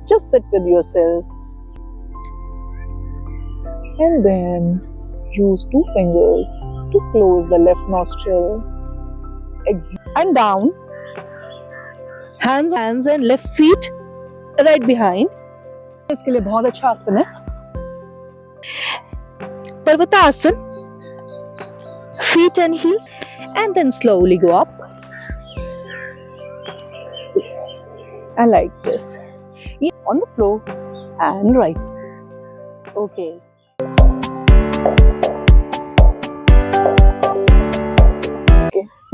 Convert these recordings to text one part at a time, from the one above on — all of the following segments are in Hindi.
Just sit with yourself. And then use 2 fingers to close the left nostril. And down. Hands and left feet right behind. इसके लिए बहुत अच्छा आसन है पर्वतासन. Feet and heels, and then slowly go up. And like this. On the floor and right. Okay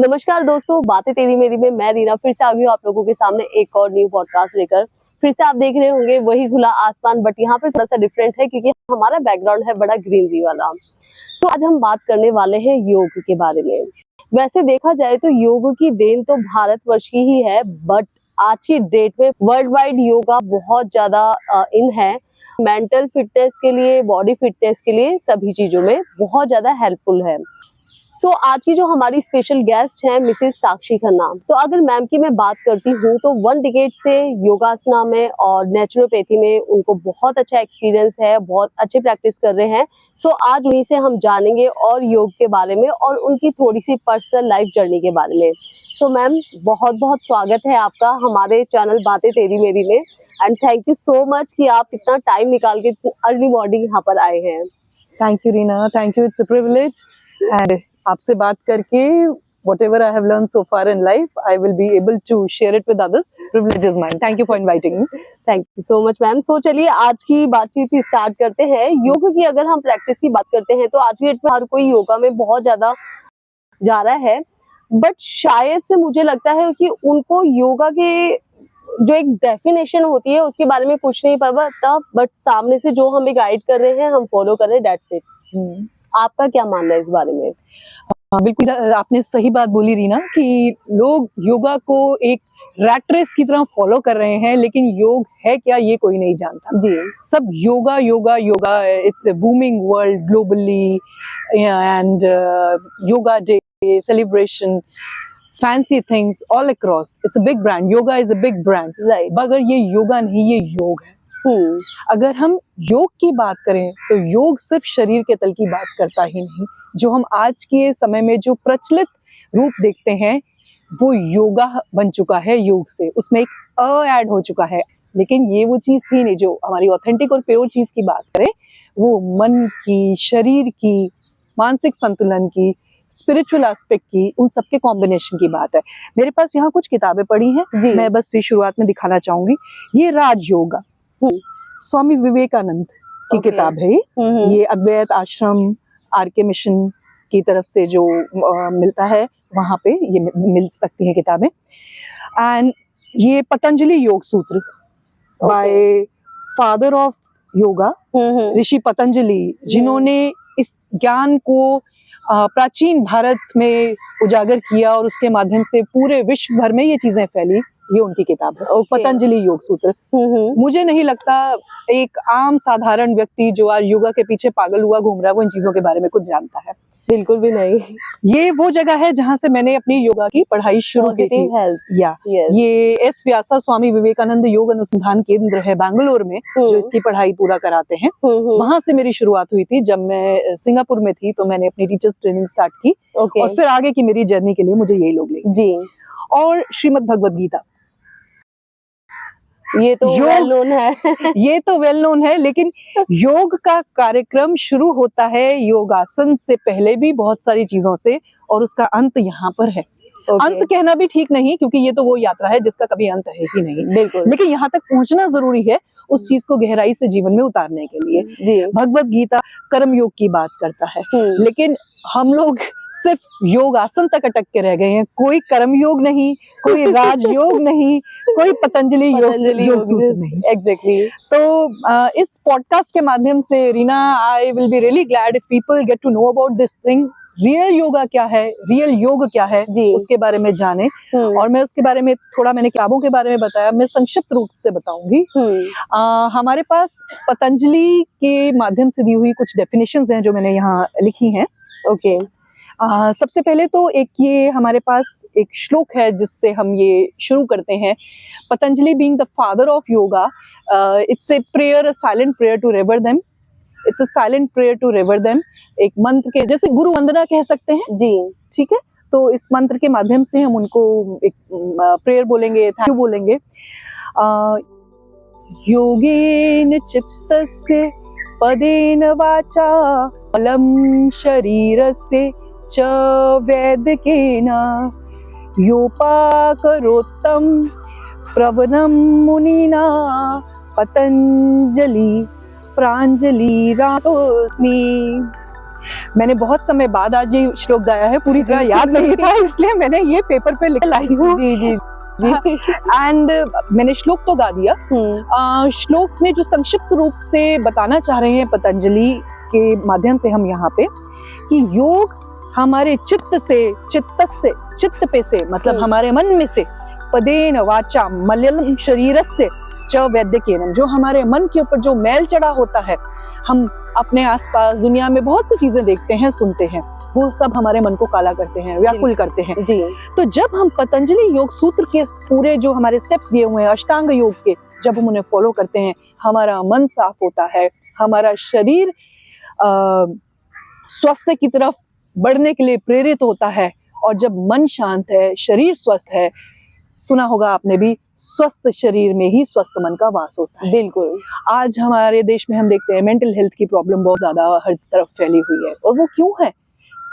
नमस्कार दोस्तों, बातें तेरी मेरी में मैं रीना फिर से आ गई हूँ आप लोगों के सामने एक और न्यू पॉडकास्ट लेकर. फिर से आप देख रहे होंगे वही खुला आसमान, बट यहाँ पे थोड़ा सा डिफरेंट है क्योंकि हमारा बैकग्राउंड है बड़ा ग्रीनरी वाला. सो आज हम बात करने वाले हैं योग के बारे में. वैसे देखा जाए तो योग की देन तो भारतवर्ष की ही है, बट आज की डेट में वर्ल्ड वाइड योगा बहुत ज्यादा इन है. मेंटल फिटनेस के लिए, बॉडी फिटनेस के लिए, सभी चीजों में बहुत ज्यादा हेल्पफुल है. सो आज की जो हमारी स्पेशल गेस्ट हैं मिसेस साक्षी खन्ना. तो अगर मैम की मैं बात करती हूँ तो 1 डिकेड से योगासना में और नेचुरोपैथी में उनको बहुत अच्छा एक्सपीरियंस है, बहुत अच्छे प्रैक्टिस कर रहे हैं. सो आज उन्हीं से हम जानेंगे और योग के बारे में और उनकी थोड़ी सी पर्सनल लाइफ जर्नी के बारे में. सो मैम बहुत बहुत स्वागत है आपका हमारे चैनल बातें तेरी मेरी में. And thank you so much कि आप इतना टाइम निकाल के अर्ली मॉर्निंग यहाँ पर आए हैं. Thank you, Reena. Thank you. It's a privilege. And आपसे बात करके whatever I have learned so far in life, I will be able to share it with others. Privilege is mine. Thank you for inviting me. Thank you so much ma'am. So चलिए आज की बातचीत स्टार्ट करते हैं. योग की अगर हम प्रैक्टिस की बात करते हैं तो आज की डेट में हर कोई योगा में बहुत ज्यादा जा रहा है, बट शायद से मुझे लगता है कि उनको योगा के जो एक डेफिनेशन होती है उसके बारे में कुछ नहीं पता, बट सामने से जो हमें गाइड कर रहे हैं हम फॉलो कर रहे हैं, दैट्स इट. आपका क्या मानना है इस बारे में? हाँ, बिल्कुल आपने सही बात बोली रीना कि लोग योगा को एक रैट रेस की तरह फॉलो कर रहे हैं, लेकिन योग है क्या ये कोई नहीं जानता. जी सब yoga yoga yoga. It's a booming world globally and yoga day celebration, fancy things all across. It's a big brand. Yoga is a big brand, right. मगर ये योगा नहीं, ये योग है. अगर हम योग की बात करें तो योग सिर्फ शरीर के तल की बात करता ही नहीं. जो हम आज के समय में जो प्रचलित रूप देखते हैं वो योगा बन चुका है. योग से उसमें एक ऐड हो चुका है, लेकिन ये वो चीज थी नहीं. जो हमारी ऑथेंटिक और प्योर चीज की बात करें वो मन की, शरीर की, मानसिक संतुलन की, स्पिरिचुअल एस्पेक्ट की, उन सबके कॉम्बिनेशन की बात है. मेरे पास यहाँ कुछ किताबें पढ़ी हैं, मैं बस शुरुआत में दिखाना चाहूंगी. ये राजयोगा स्वामी विवेकानंद की किताब है. ये अद्वैत आश्रम आरके मिशन की तरफ से जो मिलता है वहां पे ये मिल सकती है किताबें. एंड ये पतंजलि योग सूत्र बाय फादर ऑफ योगा ऋषि पतंजलि, जिन्होंने इस ज्ञान को प्राचीन भारत में उजागर किया और उसके माध्यम से पूरे विश्व भर में ये चीजें फैली. ये उनकी किताब है, पतंजलि योग सूत्र. मुझे नहीं लगता एक आम साधारण व्यक्ति जो आज योगा के पीछे पागल हुआ घूम रहा है वो इन चीजों के बारे में कुछ जानता है. बिल्कुल भी नहीं. ये वो जगह है जहां से मैंने अपनी योगा की पढ़ाई शुरू की थी. ये एस व्यासा स्वामी विवेकानंद योग अनुसंधान केंद्र है बैंगलोर में जो इसकी पढ़ाई पूरा कराते हैं. वहां से मेरी शुरुआत हुई थी. जब मैं सिंगापुर में थी तो मैंने अपनी टीचर्स ट्रेनिंग स्टार्ट की. और फिर आगे की मेरी जर्नी के लिए मुझे यही लोग ले जी. और श्रीमद् भगवद गीता, ये तो वेल नोन है. ये तो वेल नोन है, लेकिन योग का कार्यक्रम शुरू होता है योगासन से पहले भी बहुत सारी चीजों से, और उसका अंत यहाँ पर है. अंत कहना भी ठीक नहीं क्योंकि ये तो वो यात्रा है जिसका कभी अंत है ही नहीं. बिल्कुल. लेकिन यहाँ तक पहुंचना जरूरी है उस चीज को गहराई से जीवन में उतारने के लिए. जी. भगवद गीता कर्म योग की बात करता है, लेकिन हम लोग सिर्फ योग आसन तक अटक के रह गए हैं. कोई कर्म योग नहीं, कोई राजयोग नहीं, कोई पतंजलि योग सूत्र नहीं. एग्जैक्टली. तो इस पॉडकास्ट के माध्यम से Reena, I will be really glad if people get to know about this thing. Real yoga क्या है, रियल योग क्या है, उसके बारे में जाने. और मैं उसके बारे में थोड़ा, मैंने किताबों के बारे में बताया, मैं संक्षिप्त रूप से बताऊंगी. हमारे पास पतंजलि के माध्यम से दी हुई कुछ डेफिनेशंस हैं जो मैंने यहाँ लिखी हैं. ओके. सबसे पहले तो एक ये हमारे पास एक श्लोक है जिससे हम ये शुरू करते हैं। Patanjali being the father of yoga, it's a prayer, a silent prayer to revere them. It's a silent prayer to revere them. एक मंत्र के जैसे गुरु वंदना कह सकते हैं जी। ठीक है। तो इस मंत्र के माध्यम से हम उनको एक प्रेयर बोलेंगे, थैंक यू बोलेंगे। योगेन चित्तस्य पदेन वाचा मलं शरीरस्य च वैद्यकेन योपाकरोत्तं प्रवनं मुनिना पतंजलि प्रांजलिरातोस्मि। मैंने बहुत समय बाद आज ये श्लोक गाया है, पूरी तरह याद नहीं था इसलिए मैंने ये पेपर पे लिख लाई हूँ। जी जी जी। एंड मैंने श्लोक तो गा दिया। श्लोक में जो संक्षिप्त रूप से बताना चाह रहे हैं पतंजलि के माध्यम से हम यहाँ पे, कि योग हमारे चित्त पे से मतलब हमारे मन में से, पदेन वाचा मलयम शरीरस्य च वैद्यकेनम, जो हमारे मन के ऊपर जो मैल चढ़ा होता है, हम अपने आसपास दुनिया में बहुत सी चीजें देखते हैं, सुनते हैं, वो सब हमारे मन को काला करते हैं, व्याकुल करते हैं जी। तो जब हम पतंजलि योग सूत्र के पूरे जो हमारे स्टेप्स दिए हुए हैं अष्टांग योग के, जब हम उन्हें फॉलो करते हैं, हमारा मन साफ होता है, हमारा शरीर स्वास्थ्य की तरफ बढ़ने के लिए प्रेरित होता है। और जब मन शांत है, शरीर स्वस्थ है, सुना होगा आपने भी, स्वस्थ शरीर में ही स्वस्थ मन का वास होता है। बिल्कुल। आज हमारे देश में हम देखते हैं मेंटल हेल्थ की प्रॉब्लम बहुत ज्यादा हर तरफ फैली हुई है, और वो क्यों है?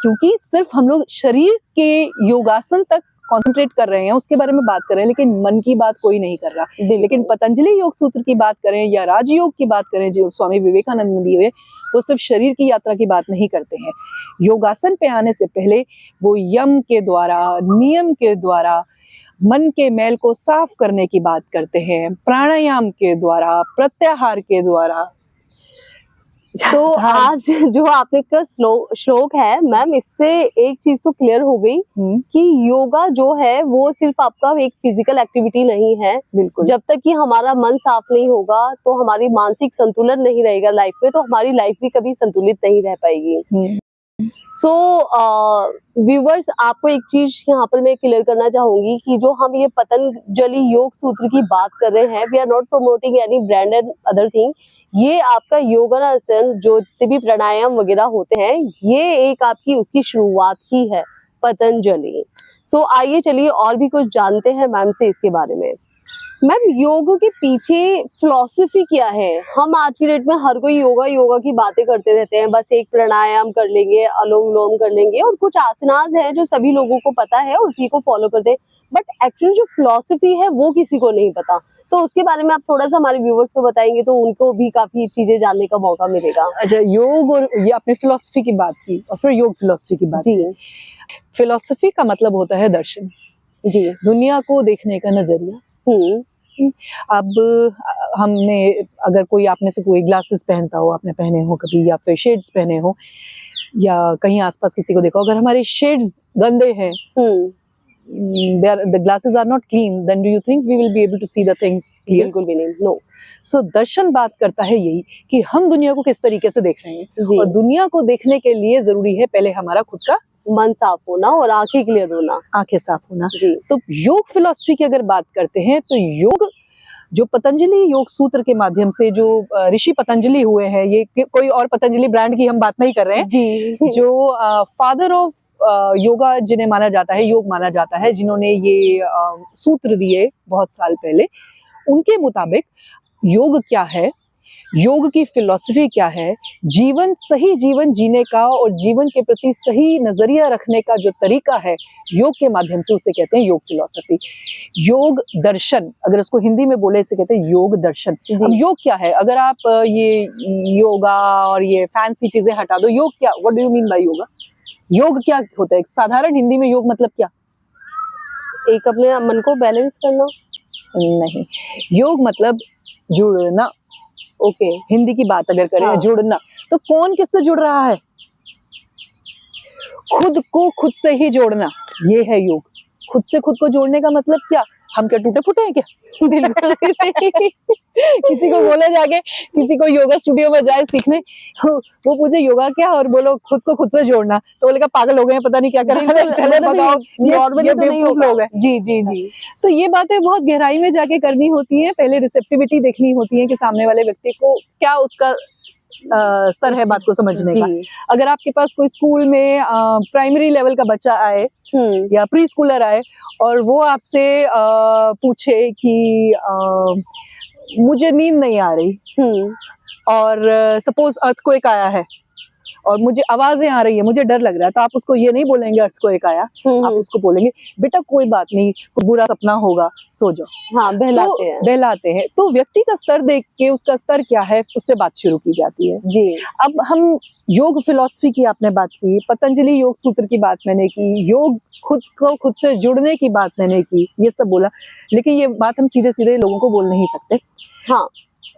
क्योंकि सिर्फ हम लोग शरीर के योगासन तक कंसंट्रेट कर रहे हैं, उसके बारे में बात कर रहे हैं, लेकिन मन की बात कोई नहीं कर रहा। लेकिन पतंजलि योग सूत्र की बात करें या राजयोग की बात करें जो स्वामी विवेकानंद ने दिए, तो सिर्फ शरीर की यात्रा की बात नहीं करते हैं। योगासन पे आने से पहले वो यम के द्वारा, नियम के द्वारा मन के मैल को साफ करने की बात करते हैं, प्राणायाम के द्वारा, प्रत्याहार के द्वारा। तो आज जो आपने का श्लोक है मैम, इससे एक चीज तो क्लियर हो गई कि योगा जो है वो सिर्फ आपका एक फिजिकल एक्टिविटी नहीं है। बिल्कुल। जब तक कि हमारा मन साफ नहीं होगा तो हमारी मानसिक संतुलन नहीं रहेगा लाइफ में, तो हमारी लाइफ भी कभी संतुलित नहीं रह पाएगी। सो व्यूवर्स, आपको एक चीज यहाँ पर मैं क्लियर करना चाहूंगी कि जो हम ये पतंजलि योग सूत्र की बात कर रहे हैं, we are not promoting any brand and other thing. ये आपका योगासन जो भी प्राणायाम वगैरह होते हैं, ये एक आपकी उसकी शुरुआत ही है पतंजलि। सो आइए चलिए और भी कुछ जानते हैं मैम से इसके बारे में। मैम, योग के पीछे फिलॉसफी क्या है? हम आज की डेट में हर कोई योगा की बातें करते रहते हैं, बस एक प्राणायाम कर लेंगे, अनुलोम विलोम कर लेंगे, और कुछ आसनास है जो सभी लोगों को पता है और उसी को फॉलो करते हैं, बट एक्चुअली जो फिलॉसफी है वो किसी को नहीं पता। तो उसके बारे में आप थोड़ा सा हमारे व्यूवर्स को बताएंगे तो उनको भी काफी चीजें जानने का मौका मिलेगा। अच्छा, योग और ये आपने फिलॉसफी की बात की और फिर योग फिलॉसफी की बात की। फिलॉसफी का मतलब होता है दर्शन जी, दुनिया को देखने का नजरिया। अब हमने अगर कोई आप में से कोई ग्लासेस पहनता हो, आपने पहने हो कभी, या फिर शेड्स पहने हो, या कहीं आसपास किसी को देखा हो, अगर हमारे शेड्स गंदे हैं, the glasses are not clean, then do you think we will be able to see the things clear? बिल्कुल भी नहीं। नो। सो दर्शन बात करता है यही कि हम दुनिया को किस तरीके से देख रहे हैं, और दुनिया को देखने के लिए जरूरी है पहले हमारा खुद का मन साफ होना और आंखें क्लियर होना, आंखें साफ होना। जी। तो योग फिलॉसफी की अगर बात करते हैं तो योग जो पतंजलि योग सूत्र के माध्यम से जो ऋषि पतंजलि हुए हैं, ये कोई और पतंजलि ब्रांड की हम बात नहीं कर रहे हैं जी। जो फादर ऑफ योगा जिन्हें माना जाता है, योग माना जाता है, जिन्होंने ये सूत्र दिए बहुत साल पहले, उनके मुताबिक योग क्या है, योग की फिलॉसफी क्या है, सही जीवन जीने का और जीवन के प्रति सही नजरिया रखने का जो तरीका है योग के माध्यम से, उसे कहते हैं योग फिलॉसफी। योग दर्शन, अगर उसको हिंदी में बोले, इसे कहते हैं योग दर्शन। अब योग क्या है? अगर आप ये योगा और ये फैंसी चीजें हटा दो, योग क्या, what do you mean by yoga? योग क्या होता है? साधारण हिंदी में योग मतलब क्या? एक अपने मन को बैलेंस करना। नहीं, योग मतलब जुड़ना। ओके, हिंदी की बात अगर करें, जुड़ना, तो कौन किससे जुड़ रहा है? खुद को खुद से ही जोड़ना, ये है योग। खुद से खुद को जोड़ने का मतलब क्या? हम क्या टूटे फूटे हैं क्या? बिल्कुल नहीं। किसी को बोले जाके, किसी को योगा स्टूडियो में जाए सीखने, वो पूछे योगा क्या, और बोलो खुद को खुद से जोड़ना, तो बोलेगा पागल हो गए हैं, पता नहीं क्या कर रहे हैं, चले भगाओ, नॉर्मली ये तो नहीं बेवकूफ होगा। लोग हैं। जी जी जी। तो ये बातें बहुत गहराई में जाके करनी होती है, पहले रिसेप्टिविटी देखनी होती है कि सामने वाले व्यक्ति को क्या उसका स्तर है बात को समझने का। जी। अगर आपके पास कोई स्कूल में प्राइमरी लेवल का बच्चा आए या प्री स्कूलर आए और वो आपसे पूछे कि मुझे नींद नहीं आ रही, और सपोज अर्थक्वेक आया है और मुझे आवाजें आ रही है, मुझे डर लग रहा है, तो आप उसको ये नहीं बोलेंगे अर्थक्वेक आया, आप उसको बोलेंगे बेटा कोई बात नहीं, बुरा सपना होगा, सो जाओ। हाँ, बहलाते हैं। बहलाते हैं। तो व्यक्ति का स्तर देख के उसका स्तर क्या है, उससे बात शुरू की जाती है। जी। अब हम योग फिलॉसफी की आपने बात की, पतंजलि योग सूत्र की बात मैंने की, योग खुद से जुड़ने की बात मैंने की, ये सब बोला, लेकिन ये बात हम सीधे सीधे लोगों को बोल नहीं सकते। हाँ,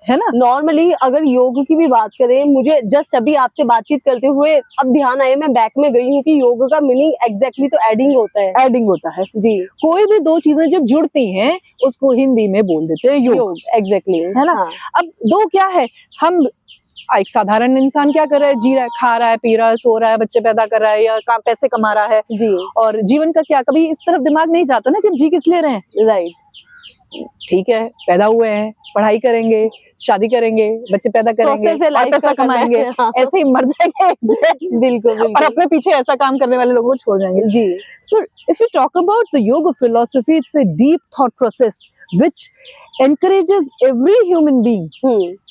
है ना। नॉर्मली अगर योग की भी बात करें, मुझे जस्ट अभी आपसे बातचीत करते हुए अब ध्यान आया, मैं बैक में गई हूँ कि योग का मीनिंग एग्जैक्टली तो एडिंग होता है। एडिंग होता है जी। कोई भी दो चीजें जब जुड़ती हैं उसको हिंदी में बोल देते हैं योग। एग्जैक्टली, है ना। हाँ। अब दो क्या है, हम एक साधारण इंसान क्या कर रहा है, जी रहा है, खा रहा है, पी रहा है, सो रहा है, बच्चे पैदा कर रहा है या पैसे कमा रहा है जी। और जीवन का क्या, कभी इस तरफ दिमाग नहीं जाता ना कि हम जी किस लिए रहे हैं। राइट। ठीक है, पैदा हुए हैं, पढ़ाई करेंगे, शादी करेंगे, बच्चे पैदा करेंगे और पैसा कमाएंगे, हाँ। ऐसे ही मर जाएंगे बिल्कुल और अपने पीछे ऐसा काम करने वाले लोगों को छोड़ जाएंगे। जी। So if you talk about the yoga philosophy, it's a deep thought process which encourages every human being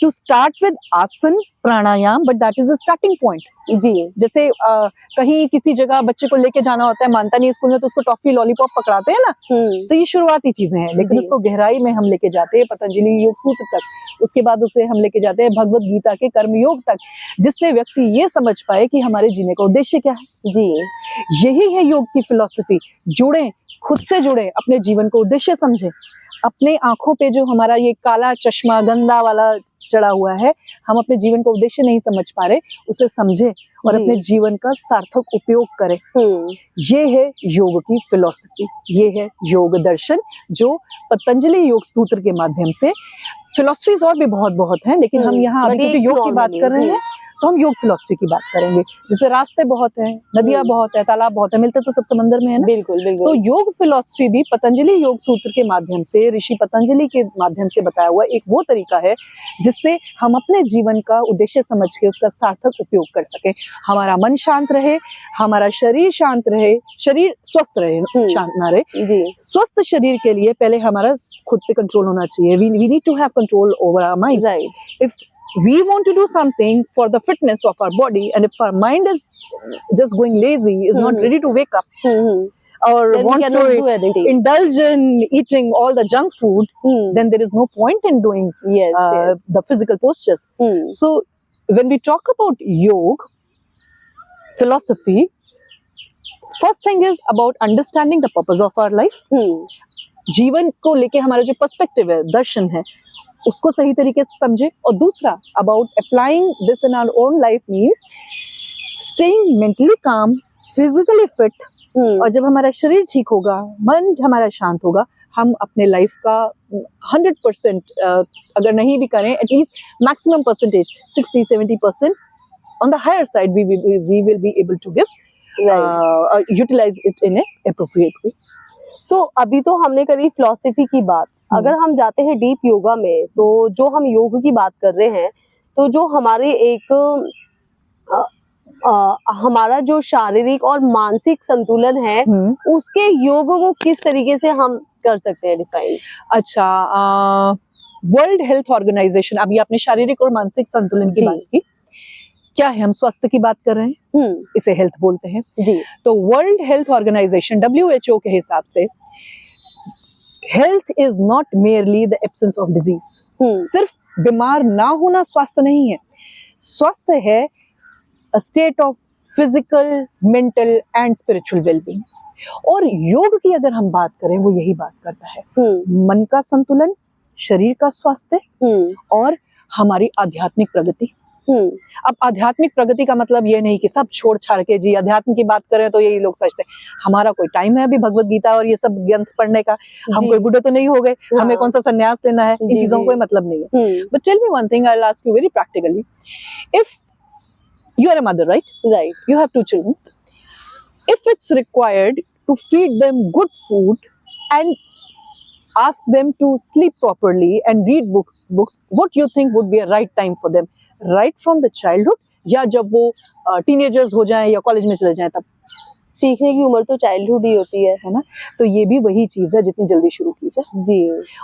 to start with asana pranayam, but that is a starting point. जी। जैसे कहीं किसी जगह बच्चे को लेके जाना होता है, मानता नहीं स्कूल में, तो उसको टॉफी लॉलीपॉप पकड़ाते हैं ना, तो ये शुरुआती चीजें हैं, लेकिन उसको गहराई में हम लेके जाते हैं पतंजलि योग सूत्र तक, उसके बाद उसे हम लेके जाते हैं भगवत गीता के कर्म योग तक, जिससे व्यक्ति ये समझ पाए कि हमारे जीने का उद्देश्य क्या है। जी। यही है योग की फिलॉसफी। जुड़े, खुद से जुड़े, अपने जीवन को उद्देश्य समझे, अपने आंखों पे जो हमारा ये काला चश्मा गंदा वाला चढ़ा हुआ है, हम अपने जीवन को उद्देश्य नहीं समझ पा रहे, उसे समझे और अपने जीवन का सार्थक उपयोग करें। ये है योग की फिलॉसफी, ये है योग दर्शन, जो पतंजलि योग सूत्र के माध्यम से, फिलॉसफीज और भी बहुत हैं, लेकिन हम यहाँ अभी क्योंकि योग की बात कर रहे हैं तो हम योग फिलॉसफी की बात करेंगे। जैसे रास्ते बहुत हैं, नदियां बहुत है, तालाब बहुत है, मिलते तो सब समंदर में है ना। बिल्कुल बिल्कुल। तो योग फिलॉसफी भी पतंजलि योग सूत्र के माध्यम से, ऋषि पतंजलि के माध्यम से बताया हुआ एक वो तरीका है जिससे हम अपने जीवन का उद्देश्य समझ के उसका सार्थक उपयोग कर सके। हमारा मन शांत रहे, हमारा शरीर शांत रहे, शरीर स्वस्थ रहे, शांत ना रहे। जी। स्वस्थ शरीर के लिए पहले हमारा खुद पे कंट्रोल होना चाहिए। We need to have control over our mind. Right. If we want to do something for the fitness of our body, and if our mind is just going lazy, is not ready to wake up, or Then wants to indulge in eating all the junk food, then there is no point in doing the physical postures. So when we talk about yoga philosophy, first thing is about understanding the purpose of our life. जीवन को लेके हमारा जो पर्सपेक्टिव है, दर्शन है, उसको सही तरीके से समझे। और दूसरा, about applying this in our own life means staying mentally calm, physically fit, और जब हमारा शरीर ठीक होगा, मन हमारा शांत होगा, हम अपने लाइफ का 100% अगर नहीं भी करें, at least maximum percentage 60-70% on the higher side we will be able to give, utilize it in a appropriate way. So अभी तो हमने करी फिलॉसफी की बात, अगर हम जाते हैं डीप योगा में, तो जो हम योग की बात कर रहे हैं, तो जो हमारे एक हमारा जो शारीरिक और मानसिक संतुलन है, उसके योग को किस तरीके से हम कर सकते हैं डिफाइन? अच्छा, वर्ल्ड हेल्थ ऑर्गेनाइजेशन, अभी आपने शारीरिक और मानसिक संतुलन की बात की, क्या है, हम स्वास्थ्य की बात कर रहे हैं, इसे हेल्थ बोलते हैं जी। तो वर्ल्ड हेल्थ ऑर्गेनाइजेशन WHO के हिसाब से health is not merely the absence of disease. सिर्फ बीमार ना होना स्वास्थ्य नहीं है, स्वास्थ्य है a state of physical, mental and spiritual wellbeing. और योग की अगर हम बात करें, वो यही बात करता है, मन का संतुलन, शरीर का स्वास्थ्य और हमारी आध्यात्मिक प्रगति। अब आध्यात्मिक प्रगति का मतलब ये नहीं कि सब छोड़ छाड़ के जी अध्यात्म की बात करें तो यही लोग सोचते हैं हमारा कोई टाइम है अभी भगवत गीता और ये सब ग्रंथ पढ़ने का, हम जी। कोई बूढ़े तो नहीं हो गए, हाँ। हमें कौन सा संन्यास लेना है, इन जी, चीजों जी। को कोई मतलब नहीं है। Hmm. But tell me one thing, I will ask you very practically, if you are a mother, right? Right. You have 2 children. If it's required to feed them good food and ask them to sleep properly and read books, what you think would be a right time for them? Right from the childhood या जब वो टीनेजर्स हो जाएं या कॉलेज में चले जाएं तब, सीखने की उम्र तो चाइल्डहुड ही होती है ना? तो ये भी वही चीज है, जितनी जल्दी शुरू की जाए। जी।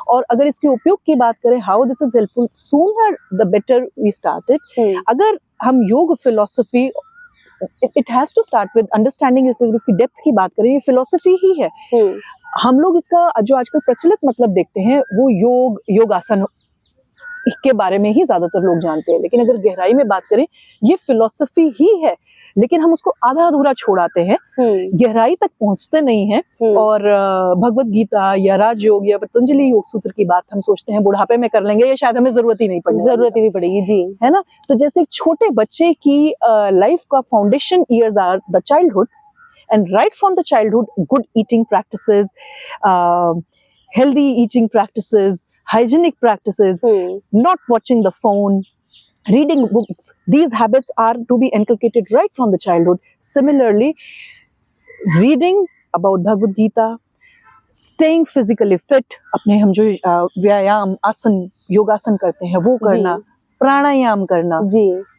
और अगर इसके उपयोग की बात करें, how this is helpful, sooner the better we started. अगर हम योग philosophy, it has to start with understanding, इसकी डेप्थ की बात करें, ये फिलोसफी ही है। हम लोग इसका जो आजकल प्रचलित मतलब देखते हैं वो योगासन के बारे में ही ज्यादातर लोग जानते हैं, लेकिन अगर गहराई में बात करें ये फिलोसफी ही है, लेकिन हम उसको आधा अधूरा छोड़ाते हैं, गहराई तक पहुंचते नहीं हैं। और भगवत गीता या राजयोग या पतंजलि योग सूत्र की बात हम सोचते हैं बुढ़ापे में कर लेंगे, या शायद हमें जरूरत ही नहीं पड़ेगी जी, है ना? तो जैसे एक छोटे बच्चे की लाइफ का foundation years are the childhood, and right from the childhood, good eating practices, healthy eating practices, hygienic practices, not watching the phone, reading books, these habits are to be inculcated right from the childhood. Similarly, reading about Bhagavad Gita, staying physically fit, अपने हम जो व्यायाम आसन योगासन करते हैं वो करना, प्राणायाम करना,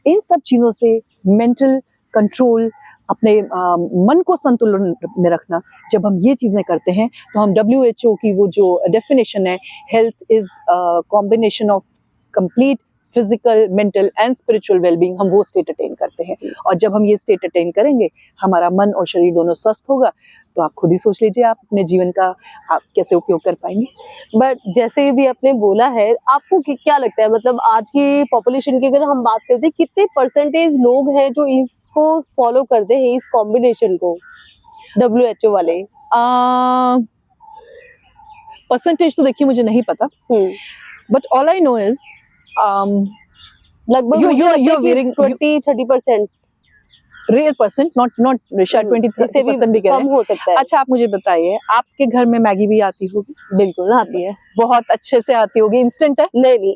इन सब चीजों से मेंटल कंट्रोल, अपने मन को संतुलन में रखना, जब हम ये चीजें करते हैं तो हम WHO की वो जो डेफिनेशन है, health is combination of complete physical, mental and spiritual wellbeing, हम वो स्टेट अटेन करते हैं। और जब हम ये स्टेट अटेन करेंगे, हमारा मन और शरीर दोनों स्वस्थ होगा, तो आप खुद ही सोच लीजिए आप अपने जीवन का आप कैसे उपयोग कर पाएंगे। बट जैसे भी आपने बोला है, आपको क्या लगता है, मतलब आज की पॉपुलेशन की अगर हम बात करते हैं, कितने परसेंटेज लोग हैं जो इसको फॉलो करते हैं, इस कॉम्बिनेशन को, WHO वाले? परसेंटेज तो देखिए मुझे नहीं पता, but all I know is लगभग 20-30%, रेयर परसेंट, नॉट शायद 20-30% भी कम हो सकता है। अच्छा आप मुझे बताइए, आपके घर में मैगी भी आती होगी? बिल्कुल आती है, बहुत अच्छे से आती होगी। इंस्टेंट है? नहीं,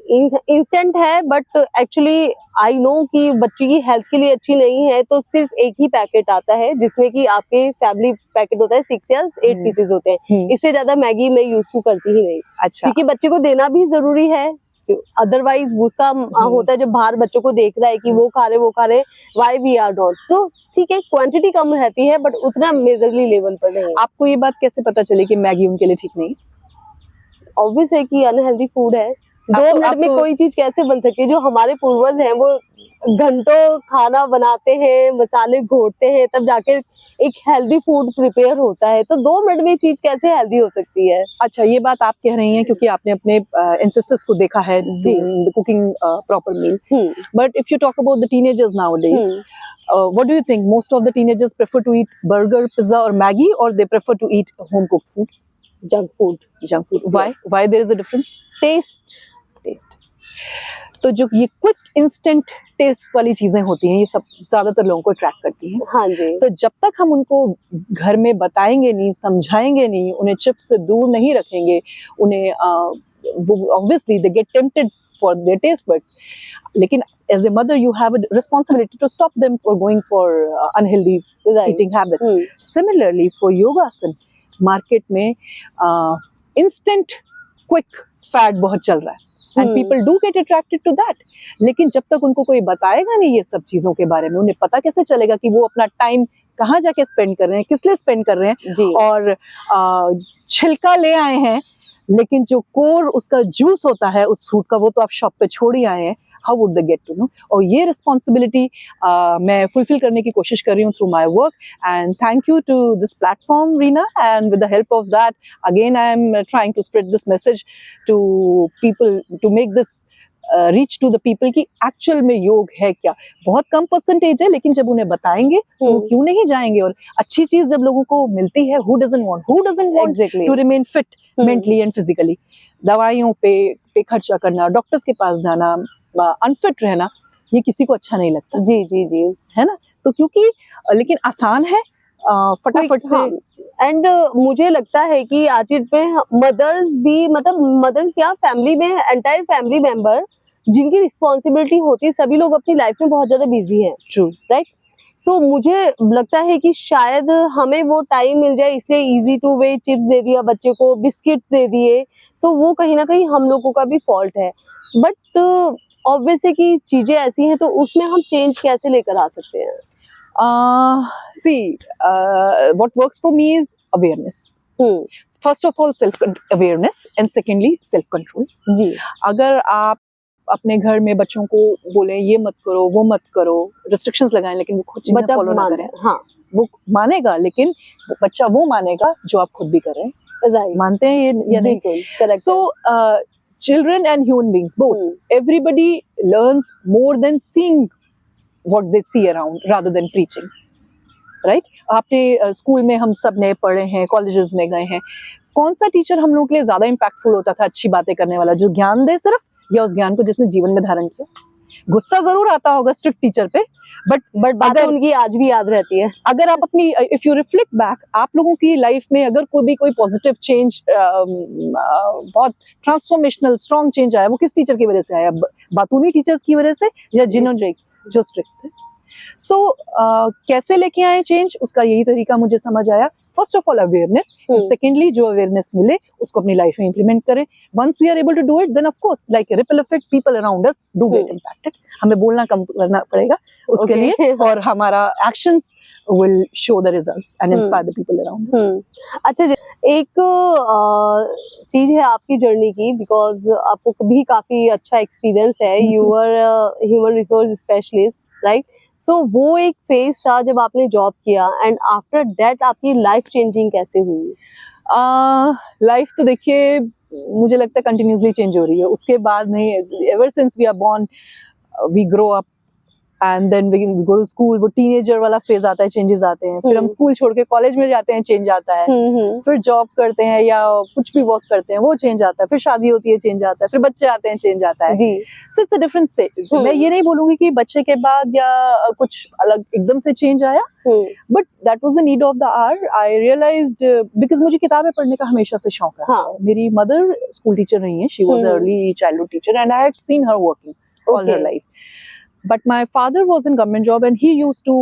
इंस्टेंट है, बट एक्चुअली आई नो कि बच्चे की हेल्थ के लिए अच्छी नहीं है, तो सिर्फ एक ही पैकेट आता है जिसमें कि आपके फैमिली पैकेट होता है, 6 या 8 पीसेस होते हैं। इससे ज्यादा मैगी मैं यूज करती ही नहीं। अच्छा, क्योंकि बच्चे को देना भी जरूरी है, अदरवाइज उसका होता है जब बाहर बच्चों को देख रहा है कि वो खा रहे, व्हाई वी आर नॉट। तो ठीक है, क्वांटिटी कम रहती है, बट उतना मेजरली लेवल पर नहीं। आपको ये बात कैसे पता चली कि मैगी उनके लिए ठीक नहीं? ऑब्वियस है कि अनहेल्दी फूड है। 2 मिनट में कोई चीज कैसे बन सकती है? जो हमारे पूर्वज हैं वो घंटों खाना बनाते हैं, मसाले घोटते हैं, तब जाके एक हेल्दी फूड प्रिपेयर होता है। तो 2 मिनट में चीज कैसे हेल्दी हो सकती है? अच्छा, ये बात आप कह रही हैं क्योंकि आपने अपने एंसेस्टर्स को देखा है cooking proper meal. But if you talk about the teenagers nowadays, what do you think? Most of the teenagers prefer to eat burger, pizza or Maggi, or they prefer to eat home cooked food? Junk food. Why? Yes. Why there is a difference? Taste. तो जो ये क्विक इंस्टेंट टेस्ट वाली चीजें होती हैं, ये सब ज्यादातर लोगों को अट्रैक्ट करती हैं। हाँ जी। तो जब तक हम उनको घर में बताएंगे नहीं, समझाएंगे नहीं, उन्हें चिप्स से दूर नहीं रखेंगे, उन्हें obviously they get tempted for their taste buds. लेकिन as a mother you have a responsibility to stop them for going for unhealthy eating habits. Similarly for yogasan, market में instant quick fad बहुत चल रहा है and people do get attracted to that. लेकिन जब तक उनको कोई बताएगा नहीं ये सब चीजों के बारे में, उन्हें पता कैसे चलेगा कि वो अपना टाइम कहाँ जाके स्पेंड कर रहे हैं, किस लिए स्पेंड कर रहे हैं जी। और छिलका ले आए हैं, लेकिन जो कोर उसका जूस होता है उस फ्रूट का, वो तो आप शॉप पे छोड़ ही आए हैं। How would they get to know? और ये रिस्पॉन्सिबिलिटी मैं फुलफिल करने की कोशिश कर रही हूँ through my work, and thank you to this platform Reena, and with the help of that again I am trying to spread this message to people, to make this reach to the people कि एक्चुअल में योग है क्या। बहुत कम परसेंटेज है, लेकिन जब उन्हें बताएंगे तो वो क्यों नहीं जाएंगे। और अच्छी चीज जब लोगों को मिलती है, who doesn't want to remain fit mentally and physically. दवाइयों पे खर्चा करना, डॉक्टर्स के पास जाना, अनफिट रहना, ये किसी को अच्छा नहीं लगता, जी जी जी। है ना? तो क्योंकि लेकिन आसान है, फटाफट से। एंड मुझे लगता है कि आज की डेट में मदर्स भी, मतलब मदर्स क्या, फैमिली में एंटायर फैमिली मेंबर जिनकी रिस्पॉन्सिबिलिटी होती है, सभी लोग अपनी लाइफ में बहुत ज्यादा बिजी हैं, ट्रू। राइट? सो मुझे लगता है कि शायद हमें वो टाइम मिल जाए, इसलिए इजी टू वे चिप्स दे दिया बच्चे को, बिस्किट्स दे दिए, तो वो कहीं ना कहीं हम लोगों का भी फॉल्ट है। बट ऑब्वियस है कि चीजें ऐसी हैं, तो उसमें हम चेंज कैसे लेकर आ सकते हैं? See, what works for me is awareness. First of all, self-awareness, and secondly, self-control. जी अगर आप अपने घर में बच्चों को बोलें ये मत करो, वो मत करो, रिस्ट्रिक्शंस लगाएं, लेकिन वो खुद चीजें बच्चा फॉलो ना मान करें, हाँ वो मानेगा, लेकिन बच्चा वो मानेगा जो आप खुद भी कर रहे हैं। राइट, मानते हैं ये या नहीं? बिल्कुल correct. So, children and human beings, both, everybody learns more than seeing what they see around rather than preaching. Right? आपने स्कूल में हम सब ने पढ़े हैं, कॉलेजेस में गए हैं, कौन सा टीचर हम लोगों के लिए ज्यादा इम्पैक्टफुल होता था, अच्छी बातें करने वाला, जो ज्ञान दे सिर्फ, या उस ज्ञान को जिसने जीवन में धारण किया? गुस्सा जरूर आता होगा स्ट्रिक्ट टीचर पे, बट बातें उनकी आज भी याद रहती है। अगर आप अपनी, इफ यू रिफ्लेक्ट बैक, आप लोगों की लाइफ में अगर कोई पॉजिटिव चेंज, बहुत ट्रांसफॉर्मेशनल स्ट्रॉन्ग चेंज आया, वो किस टीचर की वजह से आया? बातूनी टीचर्स की वजह से, या जिन्होंने जो स्ट्रिक्ट थे? सो कैसे लेके आए चेंज, उसका यही तरीका मुझे समझ आया। First of all awareness, secondly जो अवेयरनेस मिले उसको अपनी लाइफ में इंप्लीमेंट करें। Once we are able to do it, then of course like ripple effect, people around us do get impacted. हमें बोलना कम करना पड़ेगा उसके लिए, और हमारा actions will show the results and inspire the people around us. अच्छा एक चीज है आपकी जर्नी की, बिकॉज आपको भी काफी अच्छा एक्सपीरियंस है, you are human resource specialist, right? So वो एक फेज था जब आपने जॉब किया, एंड आफ्टर दैट आपकी लाइफ चेंजिंग कैसे हुई? लाइफ तो देखिए मुझे लगता है कंटिन्यूसली चेंज हो रही है, उसके बाद नहीं। Ever since we are born, we grow up and then we go to school, वो टीनेजर वाला फेज आता है, चेंजेस आते हैं, फिर हम स्कूल छोड़ के कॉलेज में जाते हैं, चेंज आता है, फिर जॉब करते हैं या कुछ भी वर्क करते हैं, वो चेंज आता है, फिर शादी होती है, चेंज आता है, फिर बच्चे आते हैं, चेंज आता है। So it's a different stage. मैं ये नहीं बोलूंगी कि बच्चे के बाद या कुछ अलग एकदम से चेंज आया, but that was the need of the hour. I realized, because मुझे किताबें पढ़ने का हमेशा से शौक है। मेरी मदर स्कूल टीचर नहीं है, she was early childhood teacher and I had seen her working all her life. But my father was in government job and he used to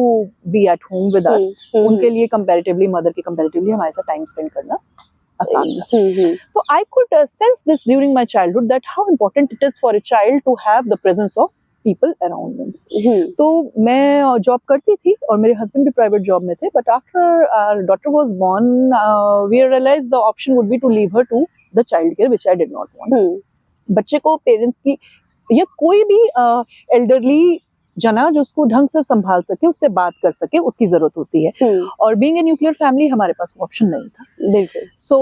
be at home with us. उनके लिए comparatively, mother के comparatively हमारे साथ time spend करना आसान था। तो I could sense this during my childhood, that how important it is for a child to have the presence of people around them. तो मैं जॉब करती थी और मेरे हस्बैंड भी प्राइवेट जॉब में थे, but after our daughter was born, we realized the option would be to leave her to the child care, which I did not want. बच्चे को पेरेंट्स की या कोई भी एल्डरली जना जो उसको ढंग से संभाल सके, उससे बात कर सके, उसकी जरूरत होती है। और बीइंग ए न्यूक्लियर फैमिली हमारे पास वो ऑप्शन नहीं था, बिल्कुल। सो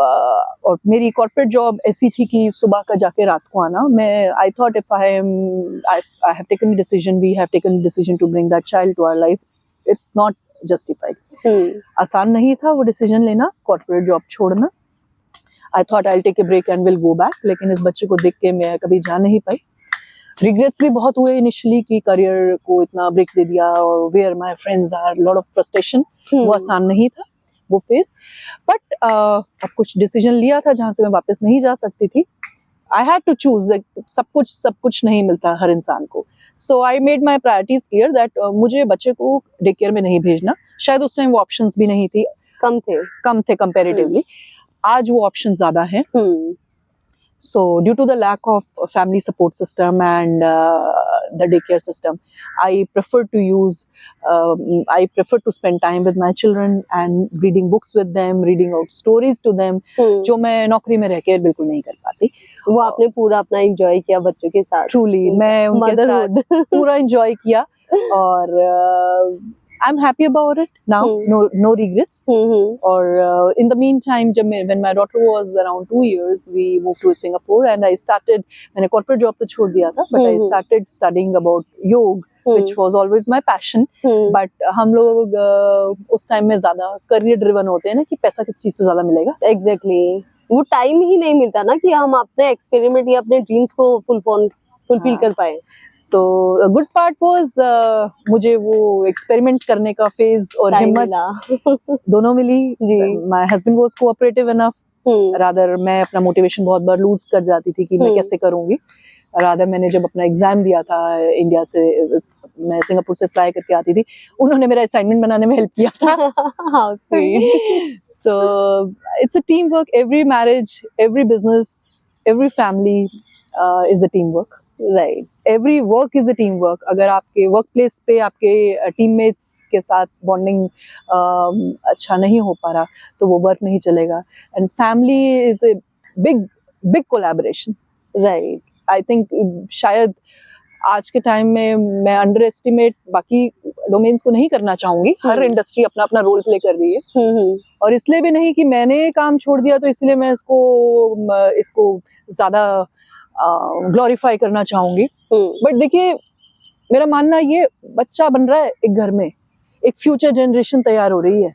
और मेरी कॉर्पोरेट जॉब ऐसी थी कि सुबह का जाके रात को आना। मैं I thought if I have taken decision, we have taken decision to bring that child to our life, it's not justified. आसान नहीं था वो डिसीजन लेना, कॉर्पोरेट जॉब छोड़ना। I thought I will take a break and will go back, लेकिन इस बच्चे को देख के मैं कभी जा नहीं पाई। रिग्रेट्स भी बहुत हुए इनिशियली कि करियर को इतना ब्रेक दे दिया, और where my friends are, lot of frustration. वो आसान नहीं था वो फेज, बट अब कुछ डिसीजन लिया था जहां से मैं वापस नहीं जा सकती थी। आई हैड टू चूज, सब कुछ नहीं मिलता हर इंसान को। So I made my priorities clear that मुझे बच्चे को डे केयर में नहीं भेजना। शायद उस टाइम वो ऑप्शंस भी नहीं थी, कम थे कंपेरेटिवली। आज वो ऑप्शन ज्यादा है। So due to the lack of family support system and the daycare system, I prefer to spend time with my children and reading books with them, reading out stories to them, जो मैं नौकरी में रह के बिल्कुल नहीं कर पाती। वो आपने पूरा अपना एंजॉय किया बच्चों के साथ? Truly, मैं उनके साथ पूरा एंजॉय किया, और I'm happy about it now. No regrets. Or in the meantime, when my daughter was around 2 years, we moved to Singapore and I started. मैंने corporate job तो छोड़ दिया था, but I started studying about yoga, which was always my passion. But हम लोग उस टाइम में ज्यादा career driven होते हैं ना, कि पैसा किस चीज से ज्यादा मिलेगा। Exactly. वो टाइम ही नहीं मिलता ना कि हम अपने एक्सपेरिमेंट या अपने ड्रीम्स को फुलफिल कर पाए। तो गुड पार्ट वाज मुझे वो एक्सपेरिमेंट करने का फेज और टाइम हिम्मत मिला। दोनों मिली। जी। My husband was cooperative enough, rather मैं अपना मोटिवेशन बहुत बार लूज कर जाती थी कि मैं कैसे करूंगी। रादर मैंने जब अपना एग्जाम दिया था इंडिया से, मैं सिंगापुर से फ्लाई करके आती थी, उन्होंने मेरा असाइनमेंट बनाने में हेल्प किया था। How sweet. So it's a teamwork. Every marriage, every business, every family is a teamwork. Right. Every work is a team work. अगर आपके वर्क प्लेस पे आपके टीममेट्स के साथ बॉन्डिंग अच्छा नहीं हो पा रहा तो वो वर्क नहीं चलेगा। And family is a big big collaboration. Right. I think शायद आज के टाइम में मैं अंडर एस्टिमेट बाकी डोमेन्स को नहीं करना चाहूंगी। हर इंडस्ट्री अपना अपना रोल प्ले कर रही है, और इसलिए भी नहीं कि मैंने काम छोड़ दिया तो इसलिए मैं इसको ज्यादा ग्लोरीफाई करना चाहूंगी। बट देखिए, मेरा मानना ये, बच्चा बन रहा है एक घर में, एक फ्यूचर जनरेशन तैयार हो रही है,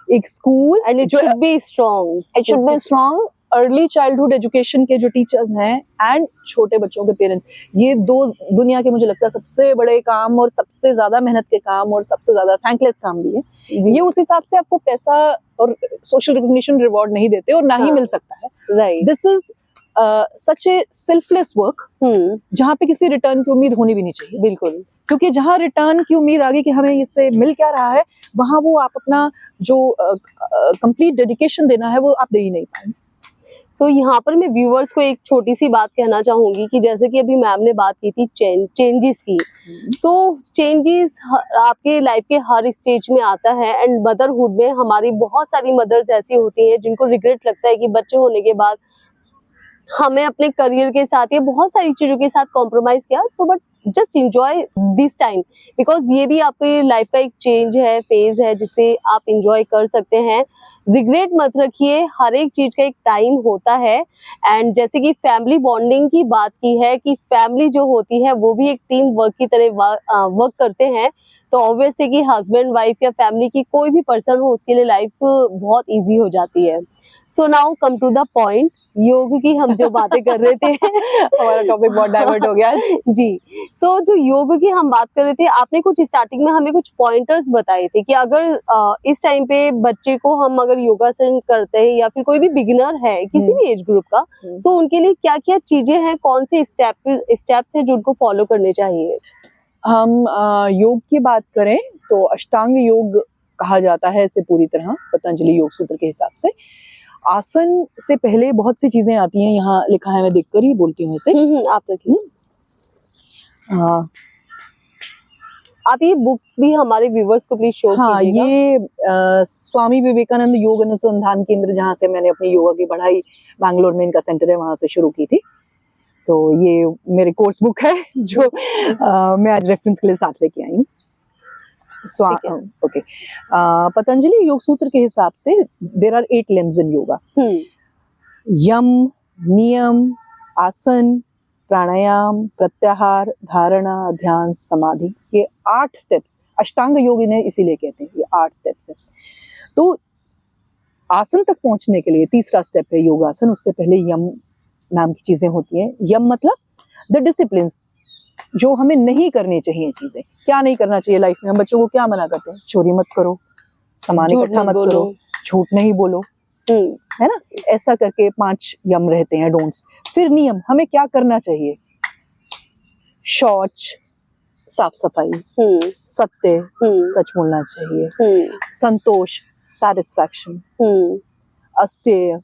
एक school, and it should be strong. It should be strong. Early childhood education के जो टीचर्स हैं एंड छोटे बच्चों के पेरेंट्स, ये दो दुनिया के मुझे लगता है सबसे बड़े काम और सबसे ज्यादा मेहनत के काम और सबसे ज्यादा थैंकलेस काम भी है। ये उस हिसाब से आपको पैसा और सोशल रिकॉग्निशन रिवॉर्ड नहीं देते और ना ही मिल सकता है। Right. This is such a selfless work जहाँ पे किसी रिटर्न की उम्मीद होनी भी नहीं चाहिए। बिल्कुल। क्योंकि जहाँ रिटर्न की उम्मीद आ गई कि हमें इससे मिल क्या रहा है, वहां वो आप अपना जो कंप्लीट डेडिकेशन देना है वो आप दे ही नहीं पाएंगे। सो यहाँ पर मैं व्यूअर्स को एक छोटी सी बात कहना चाहूंगी कि जैसे कि अभी मैम ने बात की थी चेंजेस की। सो चेंजेस आपके लाइफ के हर स्टेज में आता है, एंड मदरहुड में हमारी बहुत सारी मदर्स ऐसी होती हैं जिनको रिग्रेट लगता है कि बच्चे होने के बाद हमें अपने करियर के साथ या बहुत सारी चीजों के साथ कॉम्प्रोमाइज किया। तो but just enjoy this time, because ये भी आपके लाइफ का एक चेंज है, फेज है जिसे आप इंजॉय कर सकते हैं। रिग्रेट मत रखिए, हर एक चीज का एक टाइम होता है। एंड जैसे कि फैमिली बॉन्डिंग की बात की है कि फैमिली जो होती है वो भी एक टीम वर्क की तरह वर्क करते हैं, तो ऑब्वियस है कि हस्बैंड वाइफ या फैमिली की कोई भी पर्सन हो उसके लिए लाइफ बहुत इजी हो जाती है। So now come to the point, योग की हम जो बातें कर रहे थे हमारा टॉपिक बहुत डाइवर्ट हो गया आज। जी। सो जो योग की हम बात कर रहे थे, आपने कुछ स्टार्टिंग में हमें कुछ पॉइंटर्स बताए थे कि अगर इस टाइम पे बच्चे को हम अगर योगासन करते हैं या फिर कोई भी बिगिनर है किसी भी एज ग्रुप का, सो उनके लिए क्या क्या चीजें हैं, कौन से स्टेप्स हैं जो उनको फॉलो करने चाहिए? हम योग की बात करें तो अष्टांग योग कहा जाता है इसे पूरी तरह पतंजलि योग सूत्र के हिसाब से। आसन से पहले बहुत सी चीजें आती हैं, यहाँ लिखा है, मैं देखकर ही बोलती हूँ इसे। आप रखिए। आप ये बुक भी हमारे व्यूवर्स को प्लीज शो कीजिएगा। ये स्वामी विवेकानंद योग अनुसंधान केंद्र, जहाँ से मैंने अपनी योगा की पढ़ाई, बैंगलोर में इनका सेंटर है, वहां से शुरू की थी। तो ये मेरी कोर्स बुक है जो मैं आज रेफरेंस के लिए साथ लेके आई हूँ। ओके। पतंजलि योग सूत्र के हिसाब से there are 8 limbs in yoga. Yama, niyama, asana, प्राणायाम, प्रत्याहार, धारणा, ध्यान, समाधि, ये 8 स्टेप्स अष्टांग योग इन्हें इसीलिए कहते हैं, ये 8 स्टेप्स है। तो आसन तक पहुंचने के लिए तीसरा स्टेप है योगासन। उससे पहले यम नाम की चीजें होती हैं। यम मतलब द डिसिप्लिन, जो हमें नहीं करनी चाहिए चीजें। क्या नहीं करना चाहिए लाइफ में? हम बच्चों को क्या मना करते हैं? चोरी मत करो, सामान इकट्ठा मत करो, झूठ नहीं बोलो, है ना? ऐसा करके 5 यम रहते हैं, डोंट्स। फिर नियम, हमें क्या करना चाहिए? शौच, साफ सफाई, सत्य, सच बोलना चाहिए, संतोष, सेटिस्फैक्शन, अस्तेय,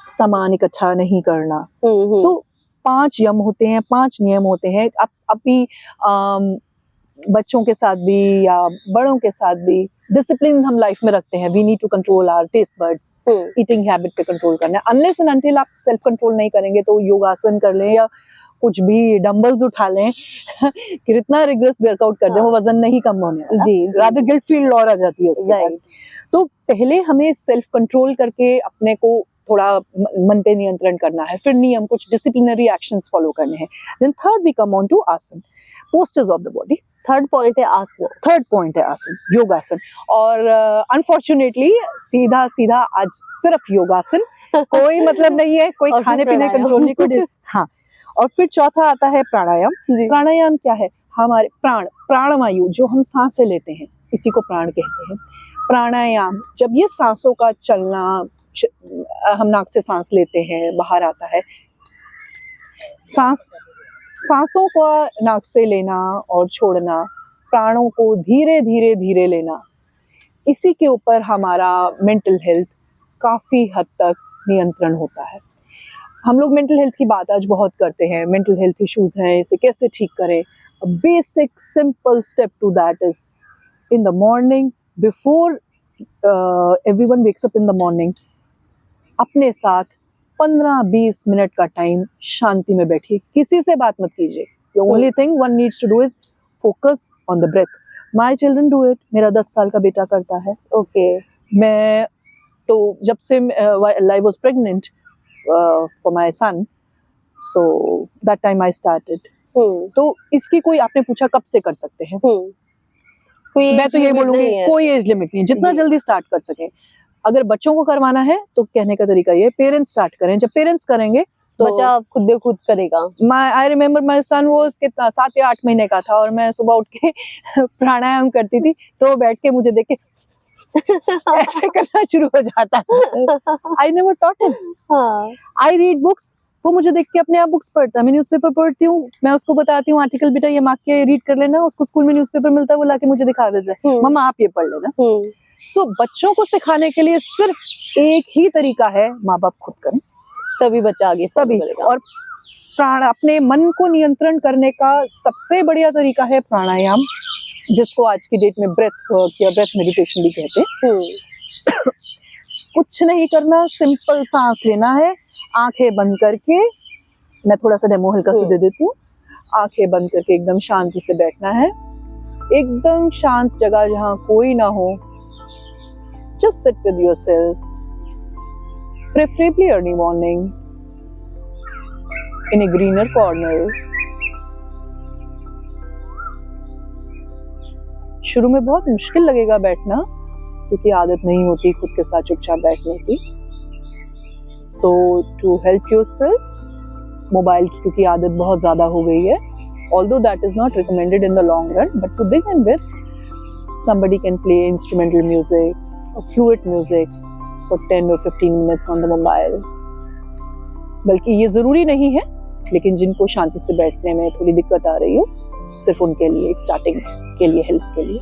सामान इकट्ठा नहीं करना। सो 5 यम होते हैं, 5 नियम होते हैं। अभी बच्चों के साथ भी या बड़ों के साथ भी डिसिप्लिन हम लाइफ में रखते हैं। We need to control our taste buds, eating habit पे कंट्रोल करना है। अनलेस एंड अनटिल आप सेल्फ कंट्रोल नहीं करेंगे तो योगासन कर लें या कुछ भी डंबल्स उठा लें कितना रिग्रेस वर्कआउट कर दें, वो वजन नहीं कम होने वाला, रादर गिल्ट फील और आ जाती है उसके बाद। तो पहले हमें सेल्फ कंट्रोल करके अपने को थोड़ा मन पे नियंत्रण करना है। फिर नियम, कुछ डिसिप्लिनरी एक्शंस फॉलो करने हैं। Then third we come on to asana, postures of the body. Third point है आसन। थर्ड पॉइंट है आसन, योगासन। और अनफॉर्चुनेटली सीधा सीधा आज सिर्फ योगासन, कोई मतलब नहीं है, कोई खाने पीने कंट्रोल नहीं, कोई हाँ। और फिर चौथा आता है प्राणायाम। जी। प्राणायाम क्या है? हमारे प्राणवायु जो हम सांसें लेते हैं, इसी को प्राण कहते हैं। प्राणायाम जब ये सांसों का चलना, हम नाक से सांस लेते हैं, बाहर आता है, सांसों का नाक से लेना और छोड़ना, प्राणों को धीरे धीरे धीरे लेना, इसी के ऊपर हमारा मेंटल हेल्थ काफ़ी हद तक नियंत्रण होता है। हम लोग मेंटल हेल्थ की बात आज बहुत करते हैं, मेंटल हेल्थ इश्यूज हैं, इसे कैसे ठीक करें। A basic simple step to that is in the morning, before everyone wakes up in the morning, अपने साथ 15-20 मिनट का टाइम शांति में बैठिए, किसी से बात मत कीजिए। The only thing one needs to do is focus on the breath. My children do it, मेरा 10 साल का बेटा करता है। ओके। मैं तो जब से I was pregnant for my son, so that time I started. तो इसकी कोई, आपने पूछा कब से कर सकते हैं, कोई मैं तो age ये limit बोलूंगी नहीं है। कोई एज लिमिट नहीं है, जितना जी। जल्दी स्टार्ट कर सके। अगर बच्चों को करवाना है तो कहने का तरीका ये, पेरेंट्स स्टार्ट करें। जब पेरेंट्स करेंगे तो बच्चा खुद ब खुद करेगा। आई रिमेम्बर माई सन वो कितना 7 या 8 महीने का था, और मैं सुबह उठ के प्राणायाम करती थी, तो वो बैठ के मुझे देख के ऐसे करना शुरू हो जाता है। I never taught him. हाँ। आई रीड बुक्स, वो मुझे देख के अपने आप बुक्स पढ़ता है। मैं न्यूज़पेपर पढ़ती हूँ, मैं उसको बताती हूँ आर्टिकल, बेटा ये मार्क के रीड कर लेना। उसको स्कूल में न्यूज़पेपर मिलता है, वो लाके मुझे दिखा देता है, मम्मा आप ये पढ़ लेना। सो बच्चों को सिखाने के लिए सिर्फ एक ही तरीका है, माँ बाप खुद करें, तभी बच्चा आगे follow तभी। करेगा। और अपने मन को नियंत्रण करने का सबसे बढ़िया तरीका है प्राणायाम, जिसको आज की डेट में ब्रेथ वर्क या ब्रेथ मेडिटेशन भी कहते हैं। कुछ नहीं करना, सिंपल सांस लेना है, आंखें बंद करके। मैं थोड़ा सा डेमो हल्का सा दे देती हूँ। आंखें बंद करके एकदम शांति से बैठना है, एकदम शांत जगह जहाँ कोई ना हो। Just sit with yourself, preferably early morning, in a greener corner. शुरू में बहुत मुश्किल लगेगा बैठना, क्योंकि आदत नहीं होती खुद के साथ चुपचाप बैठने की। सो टू हेल्प योरसेल्फ, मोबाइल की क्योंकि आदत बहुत ज़्यादा हो गई है, although that is not recommended in the long run, but to begin with, somebody can play instrumental music or fluid music for 10 or 15 minutes on the mobile. बल्कि ये ज़रूरी नहीं है, लेकिन जिनको शांति से बैठने में थोड़ी दिक्कत आ रही हो, सिर्फ उनके लिए एक स्टार्टिंग के लिए, हेल्प के लिए।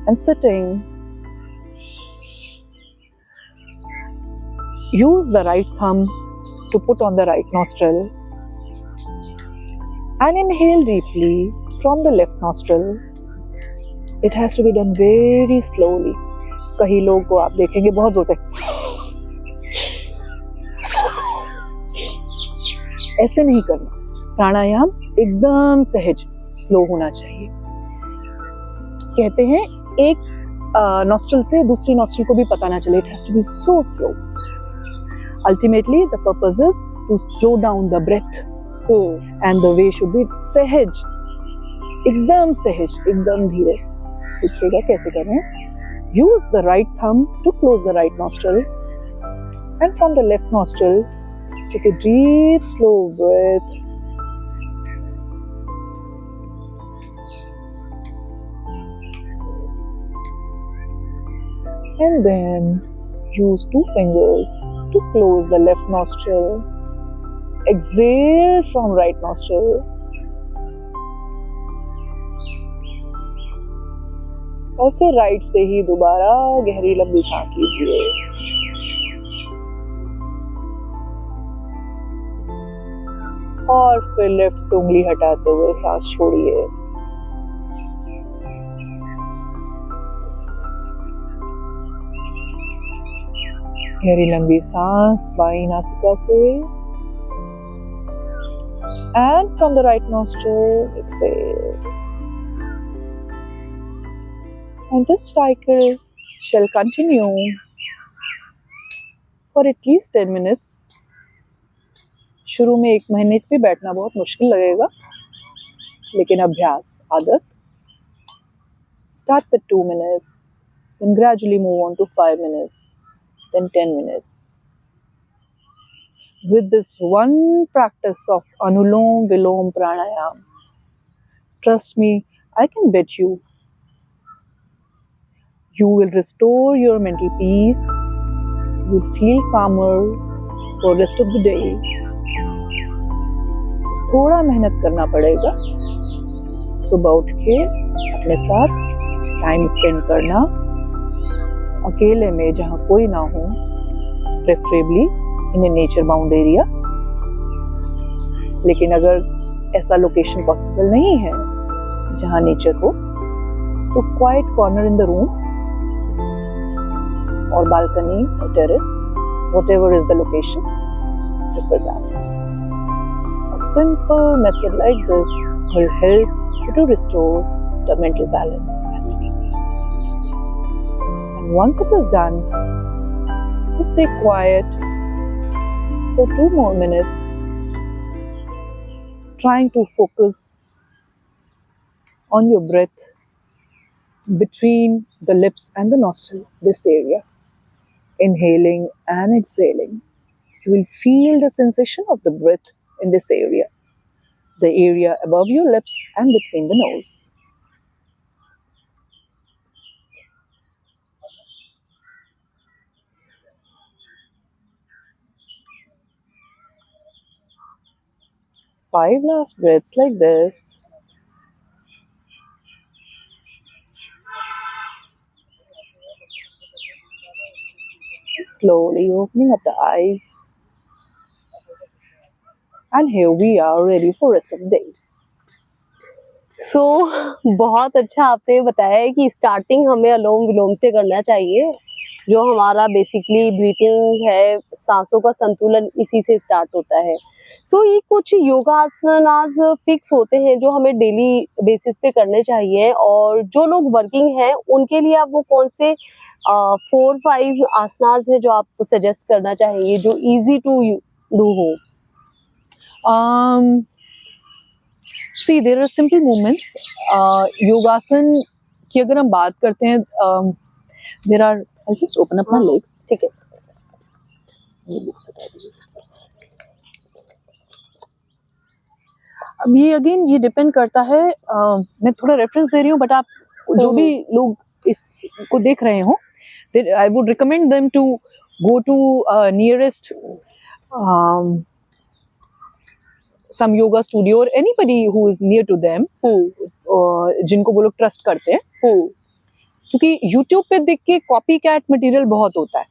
And sitting, use the right thumb to put on the right nostril and inhale deeply from the left nostril. It has to be done very slowly. कई लोग को आप देखेंगे बहुत जोर से ऐसे नहीं करना। प्राणायाम एकदम सहज, स्लो होना चाहिए। कहते हैं एक नॉस्ट्रल से दूसरी नॉस्ट्रल को भी पता ना चले, it has to be so slow. Ultimately the purpose is to slow down the breath, and the way should be सहज, एकदम सहज, एकदम धीरे। देखिएगा कैसे कर रहे हैं। Use the right thumb to close the right nostril, and from the left nostril take a deep, slow breath. And then use 2 fingers to close the left nostril. Exhale from right nostril. और फिर राइट से ही दोबारा गहरी लंबी सांस लीजिए। और फिर लेफ्ट से उंगली हटाते हुए सांस छोड़िए। गहरी लंबी सांस बाईं नासिका से, and from the right nostril exhale. And this cycle shall continue for at least 10 minutes. शुरू में 1 महीने पे बैठना बहुत मुश्किल लगेगा, लेकिन अभ्यास, आदत। Start with 2 minutes, then gradually move on to 5 minutes, then 10 minutes. with this one practice of Anulom Vilom Pranayam. Trust me, I can bet you will restore your mental peace, you will feel calmer for rest of the day. थोड़ा मेहनत करना पड़ेगा, सुबह उठ के अपने साथ टाइम स्पेंड करना, अकेले में जहाँ कोई ना हो, प्रेफरेबली इन ए नेचर बाउंड एरिया. लेकिन अगर ऐसा लोकेशन पॉसिबल नहीं है जहाँ नेचर हो, तो quite corner in the room or balcony or terrace, whatever is the location, prefer that. A simple method like this will help you to restore the mental balance and mental peace. And once it is done, just stay quiet for 2 more minutes, trying to focus on your breath between the lips and the nostril, this area. Inhaling and exhaling, you will feel the sensation of the breath in this area, the area above your lips and between the nose. Five last breaths like this. Slowly opening up the eyes. And here we are ready for rest of the day. सो बहुत अच्छा आपने बताया है कि स्टार्टिंग हमें अलोम विलोम से करना चाहिए, जो हमारा बेसिकली ब्रीथिंग है, सांसों का संतुलन इसी से स्टार्ट होता है. सो ये कुछ योगासनास फिक्स होते हैं जो हमें डेली बेसिस पे करने चाहिए, और जो लोग वर्किंग हैं उनके लिए आप वो कौन से 4-5 आसनास है जो आप सजेस्ट करना चाहेंगे जो इजी टू डू हो? See, there are simple movements. योगासन की अगर हम बात करते हैं, there are. I'll just open up my legs. ठीक है. ये books हटा दीजिए. अब ये अगेन ये डिपेंड करता है, मैं थोड़ा रेफरेंस दे रही हूँ, बट आप जो भी लोग इसको देख रहे हो, I would recommend them to go to nearest some yoga studio or anybody who is near to them, जिनको वो लोग ट्रस्ट करते हैं. क्योंकि YouTube पे देख के कॉपी कैट मटीरियल बहुत होता है,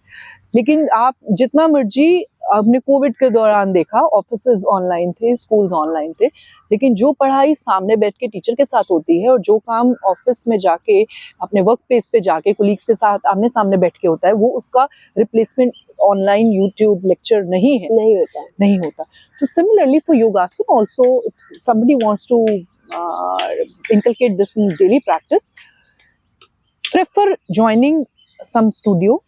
लेकिन आप जितना मर्जी, आपने कोविड के दौरान देखा, ऑफिसेज ऑनलाइन थे, स्कूल्स ऑनलाइन थे, लेकिन जो पढ़ाई सामने बैठ के टीचर के साथ होती है और जो काम ऑफिस में जाके अपने वर्क प्लेस पे जाके कोलीग्स के साथ आमने सामने बैठ के होता है, वो उसका रिप्लेसमेंट ऑनलाइन यूट्यूब लेक्चर नहीं है, नहीं होता. So similarly for yogasan also, if somebody wants to inculcate this in daily practice, prefer joining some studio,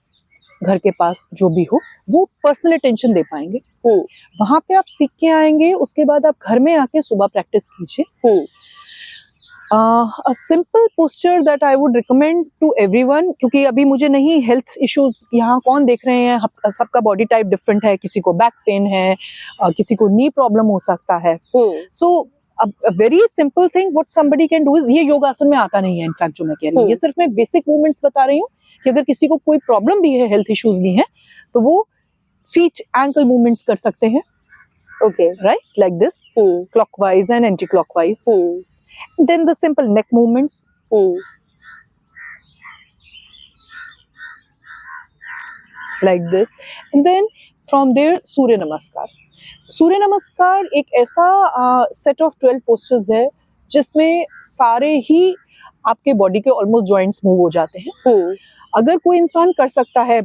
घर के पास जो भी हो, वो पर्सनल अटेंशन दे पाएंगे. वहां पे आप सीख के आएंगे, उसके बाद आप घर में आके सुबह प्रैक्टिस कीजिए. A simple posture that I would recommend to everyone, क्योंकि अभी मुझे नहीं हेल्थ इश्यूज यहाँ कौन देख रहे हैं, सबका बॉडी टाइप डिफरेंट है, किसी को बैक पेन है, किसी को नी प्रॉब्लम हो सकता है. सो a very simple thing what somebody can do is, ये योगासन में आता नहीं है इनफैक्ट जो मैं कह रही हूँ, ये सिर्फ मैं बेसिक मूवमेंट्स बता रही हूँ कि अगर किसी को कोई प्रॉब्लम भी है, हेल्थ इश्यूज भी हैं, तो वो फीट एंकल मूवमेंट्स कर सकते हैं. Okay, right, like this, clockwise and anti clockwise. Then the simple neck movements. Like this, and then from there surya namaskar. Surya नमस्कार एक ऐसा सेट ऑफ 12 पोस्चर्स है जिसमें सारे ही आपके बॉडी के ऑलमोस्ट जॉइंट्स मूव हो जाते हैं. अगर कोई इंसान कर सकता है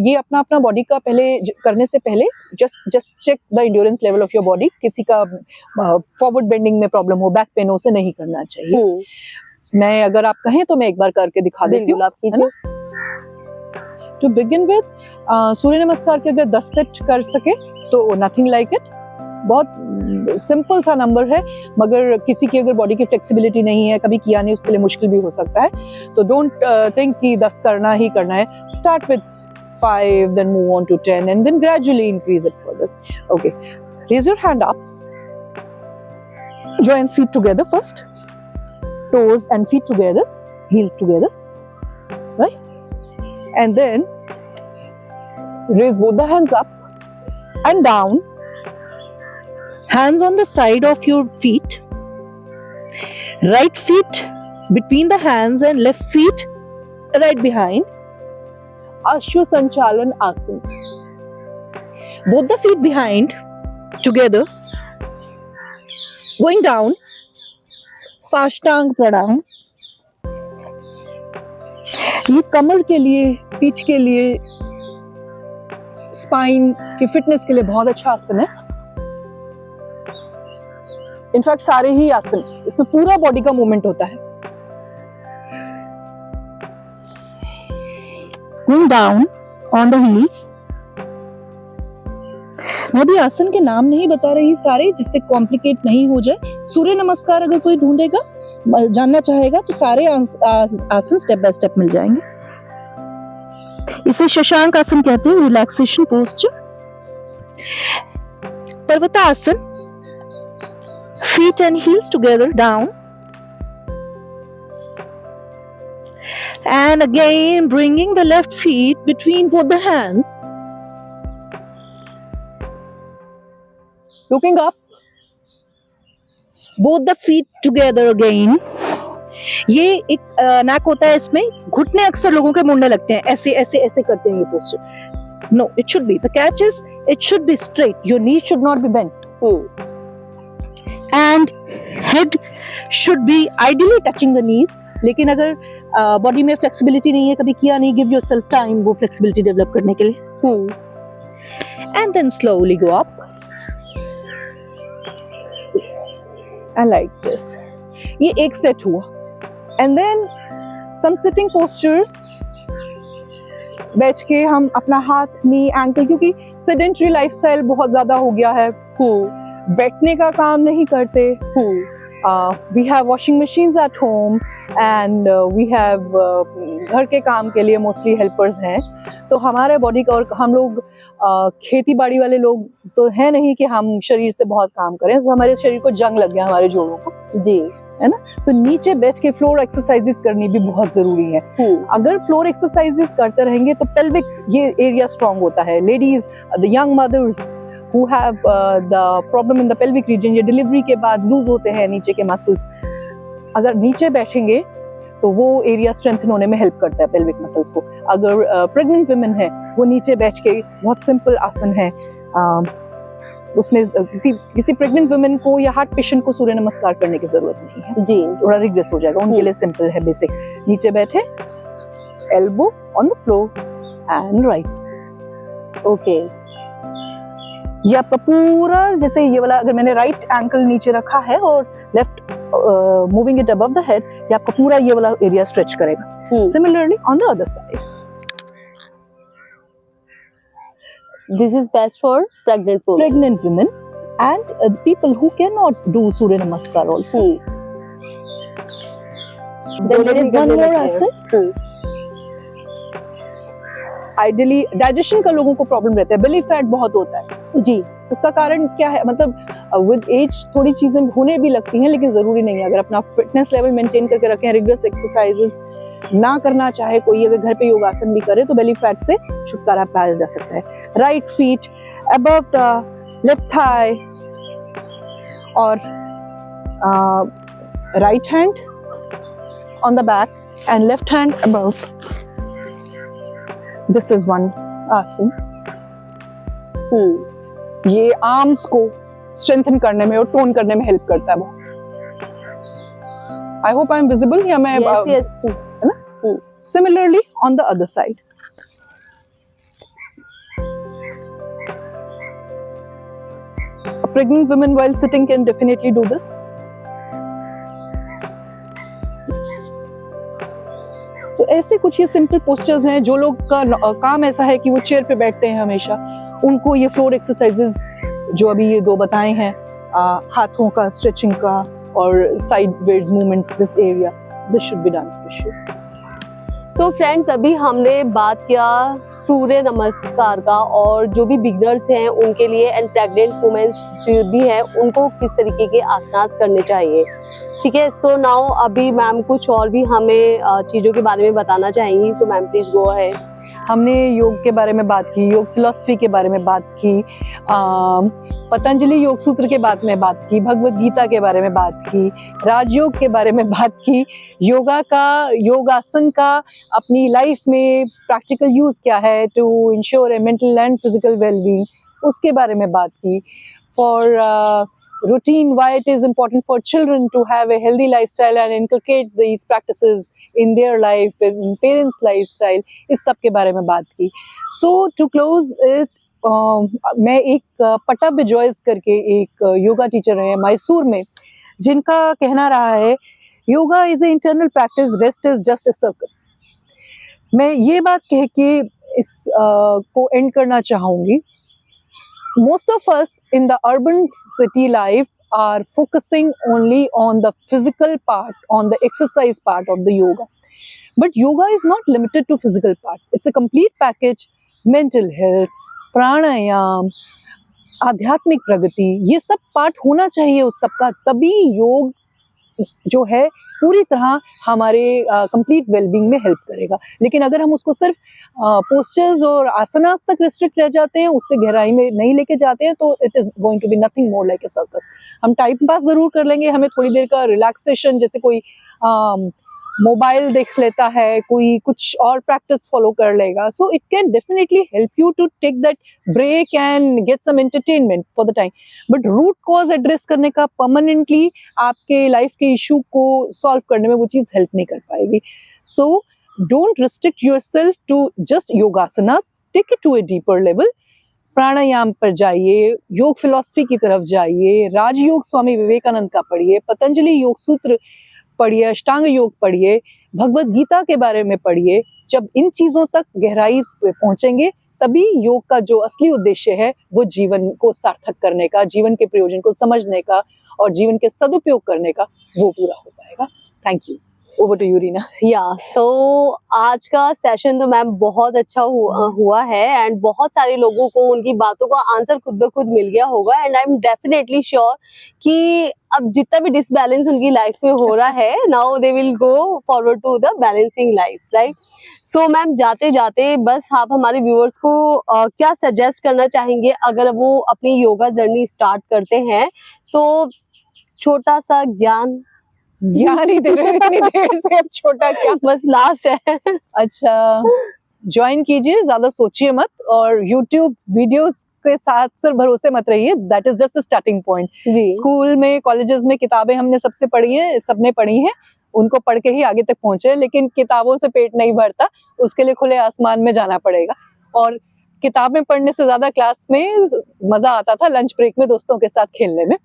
ये अपना बॉडी का पहले करने से पहले just check the endurance level of your body. किसी का फॉरवर्ड बेंडिंग में प्रॉब्लम हो, बैक पेन हो, उसे नहीं करना चाहिए. मैं अगर आप कहें तो मैं एक बार करके दिखा देती हूँ. आप कीजिए. टू बिगिन विद, सूर्य नमस्कार के अगर 10 सेट कर सके तो नथिंग लाइक इट. बहुत सिंपल सा नंबर है, मगर किसी की अगर बॉडी की फ्लेक्सिबिलिटी नहीं है, कभी किया नहीं, उसके लिए मुश्किल भी हो सकता है. तो डोंट थिंक कि 10 करना ही करना है. Start with 5, then move on to 10, and then gradually increase it further. Okay, raise your hand up. Join feet together first. Toes and feet together, heels together, right? And then raise both the hands up and down. Hands on the side of your feet. Right feet between the hands and left feet right behind. Ashwa Sanchalan Asana. Both the feet behind together. Going down. साष्टांग प्रणाम. ये कमर के लिए, पीठ के लिए, स्पाइन की फिटनेस के लिए बहुत अच्छा आसन है. इनफैक्ट सारे ही आसन, इसमें पूरा बॉडी का मूवमेंट होता है. Going down on the heels. मैं भी आसन के नाम नहीं बता रही सारे, जिससे कॉम्प्लिकेट नहीं हो जाए. सूर्य नमस्कार अगर कोई ढूंढेगा, जानना चाहेगा, तो सारे आसन स्टेप बाय स्टेप मिल जाएंगे. इसे शशांक आसन कहते हैं, relaxation posture. Parvatasana. Feet and heels together down. And again bringing the left feet between both the hands. Looking up. Both the feet together again. ये एक नैक होता है इसमें, घुटने अक्सर लोगों के मुड़ने लगते हैं, ऐसे ऐसे ऐसे करते हैं ये posture. No, it should be. The catch is it should be straight. Your knees should not be bent. And head should be ideally touching the knees. लेकिन अगर बॉडी में फ्लेक्सिबिलिटी नहीं है, कभी किया नहीं, give yourself time वो फ्लेक्सिबिलिटी डेवलप करने के लिए. And then slowly go up. And like this. ये एक सेट हुआ. And then some sitting postures. बैठ के हम अपना हाथ, नी, एंकल, क्योंकि सेडेंटरी लाइफस्टाइल बहुत ज्यादा हो गया है, बैठने का काम नहीं करते. We have washing machines at home and we have घर के काम के लिए मोस्टली हेल्पर्स हैं. तो हमारे बॉडी का, और हम लोग खेती बाड़ी वाले लोग तो है नहीं कि हम शरीर से बहुत काम करें. तो हमारे शरीर को जंग लग गया, हमारे जोड़ों को, जी, है ना. तो नीचे बैठ के फ्लोर एक्सरसाइजेस करनी भी बहुत जरूरी है. अगर फ्लोर एक्सरसाइजेस करते रहेंगे तो पेल्विक ये एरिया स्ट्रांग होता है. Ladies, the young mothers who have the problem in the pelvic region, ये डिलीवरी के बाद लूज होते हैं नीचे के मसल्स, अगर नीचे बैठेंगे तो वो एरिया स्ट्रेंथन होने में हेल्प करता है पेल्विक मसल्स को. अगर प्रेग्नेंट वुमेन है, वो नीचे बैठ के, बहुत सिंपल आसन है, उसमें किसी प्रेग्नेंट वुमेन को या हार्ट पेशेंट को सूर्य नमस्कार करने की जरूरत नहीं है जी, थोड़ा रिग्रेस हो जाएगा, उनके लिए सिंपल है, बेसिक. नीचे बैठे, elbow on the floor and right. Okay, ये आपका पूरा, जैसे ये वाला, अगर मैंने राइट एंकल नीचे रखा है और left moving it above the head, ये आपका पूरा ये वाला एरिया स्ट्रेच करेगा. Similarly on the other side. This is best for pregnant women and people who cannot do Surya Namaskar also. Then there is one more asan. Ideally digestion का लोगों को प्रॉब्लम रहता है, बेली फैट बहुत होता है जी. उसका कारण क्या है? मतलब विद एज थोड़ी चीजें होने भी लगती हैं, लेकिन जरूरी नहीं है. अगर अपना फिटनेस लेवल मेंटेन करके रखें, रिग्रेस एक्सरसाइजेस ना करना चाहे कोई, अगर घर पे योगासन भी करे, तो बेली फैट से छुटकारा पाया जा सकता है. Right feet above the left thigh और right hand on the back and left hand above. This is one आसन. ये आर्म्स को स्ट्रेंथन करने में और टोन करने में हेल्प करता है बहुत. I hope I am visible, या मैं yes. है ना. Similarly on the other side. A pregnant woman while sitting can definitely do this. तो ऐसे कुछ ये सिंपल पोस्चर्स हैं. जो लोग का काम ऐसा है कि वो चेयर पे बैठते हैं हमेशा, उनको ये फ्लोर एक्सरसाइजेस जो अभी ये दो बताए हैं, हाथों का स्ट्रेचिंग का और sideways movements, this area, this should be done for sure. So friends, अभी हमने बात किया सूर्य नमस्कार का, और जो भी बिगनर्स हैं उनके लिए एंड प्रेग्नेंट वुमेन्स जो भी हैं उनको किस तरीके के आसनास करने चाहिए। ठीक है, सो नाउ अभी मैम कुछ और भी हमें चीज़ों के बारे में बताना चाहेंगी। So ma'am please go ahead. हमने योग के बारे में बात की, योग फिलॉसफी के बारे में बात की, पतंजलि योग सूत्र के बारे में बात की, भगवत गीता के बारे में बात की, राजयोग के बारे में बात की, योगा का, योगासन का अपनी लाइफ में प्रैक्टिकल यूज़ क्या है to ensure a mental and physical wellbeing, उसके बारे में बात की। For routine, why it is important for children to have a healthy lifestyle and inculcate these practices in their life, in parents lifestyle, इस सब के बारे में बात की। So to close it, मैं एक पट्टाभी जॉयस करके एक योगा टीचर है मैसूर में, जिनका कहना रहा है yoga is a internal practice, rest is just a circus. मैं ये बात कह के इस को एंड करना चाहूँगी। Most of us in the urban city life are focusing only on the physical part, on the exercise part of the yoga. But yoga is not limited to physical part. It's a complete package. Mental health, pranayam, आध्यात्मिक प्रगति, ये सब पार्ट होना चाहिए उस सबका, तभी योग जो है पूरी तरह हमारे कंप्लीट वेलबींग में हेल्प करेगा। लेकिन अगर हम उसको सिर्फ पोस्चर्स और आसनास तक रिस्ट्रिक्ट रह जाते हैं, उससे गहराई में नहीं लेके जाते हैं, तो it is going to be nothing more like a circus. हम टाइम पास जरूर कर लेंगे, हमें थोड़ी देर का रिलैक्सेशन, जैसे कोई मोबाइल देख लेता है, कोई कुछ और प्रैक्टिस फॉलो कर लेगा, so it can definitely help you to take that break and get some entertainment for the time. But root cause address करने का, परमानेंटली आपके लाइफ के इशू को सॉल्व करने में वो चीज़ हेल्प नहीं कर पाएगी। So don't restrict yourself to just yogasanas, take it to a deeper level. Pranayama पर जाइए, योग फिलॉसफी की तरफ जाइए, राजयोग स्वामी विवेकानंद का पढ़िए, पतंजलि योग सूत्र पढ़िए, अष्टांग योग पढ़िए, भगवत गीता के बारे में पढ़िए। जब इन चीज़ों तक गहराई पे पहुंचेंगे, तभी योग का जो असली उद्देश्य है वो जीवन को सार्थक करने का, जीवन के प्रयोजन को समझने का और जीवन के सदुपयोग करने का, वो पूरा हो पाएगा। Thank you. Over to you Reena. या सो आज का सेशन तो मैम बहुत अच्छा हुआ है, एंड बहुत सारे लोगों को उनकी बातों का आंसर खुद ब खुद मिल गया होगा, and I am definitely sure कि अब जितना भी डिसबैलेंस उनकी लाइफ में हो रहा है, now they will go forward to the balancing life, right. So ma'am जाते जाते बस आप हमारे व्यूअर्स को क्या सजेस्ट करना चाहेंगे, अगर वो अपनी योगा जर्नी स्टार्ट करते हैं, तो छोटा सा ज्ञान ही दे रहे हो इतनी देर से, अब छोटा क्या, बस लास्ट है। अच्छा, ज्वाइन कीजिए, ज्यादा सोचिए मत, और YouTube वीडियोस के साथ सिर्फ भरोसे मत रहिए, that is just a starting point. जी, स्कूल में, कॉलेजेस में किताबें हमने सबसे पढ़ी हैं, सबने पढ़ी हैं, उनको पढ़ के ही आगे तक पहुंचे, लेकिन किताबों से पेट नहीं भरता, उसके लिए खुले आसमान में जाना पड़ेगा। और किताबें पढ़ने से ज्यादा क्लास में मजा आता था लंच ब्रेक में दोस्तों के साथ खेलने में,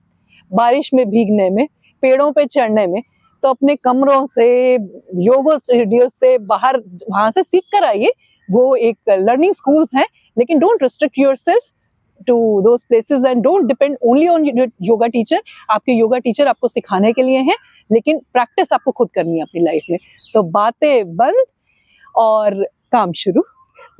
बारिश में भीगने में, पेड़ों पे चढ़ने में। तो अपने कमरों से, योगा स्टूडियो से बाहर, वहां से सीख कर आइए, वो एक लर्निंग स्कूल्स हैं, लेकिन don't restrict yourself to those places and don't depend only on yoga teacher. आपके योगा टीचर आपको सिखाने के लिए हैं, लेकिन प्रैक्टिस आपको खुद करनी है अपनी लाइफ में। तो बातें बंद और काम शुरू।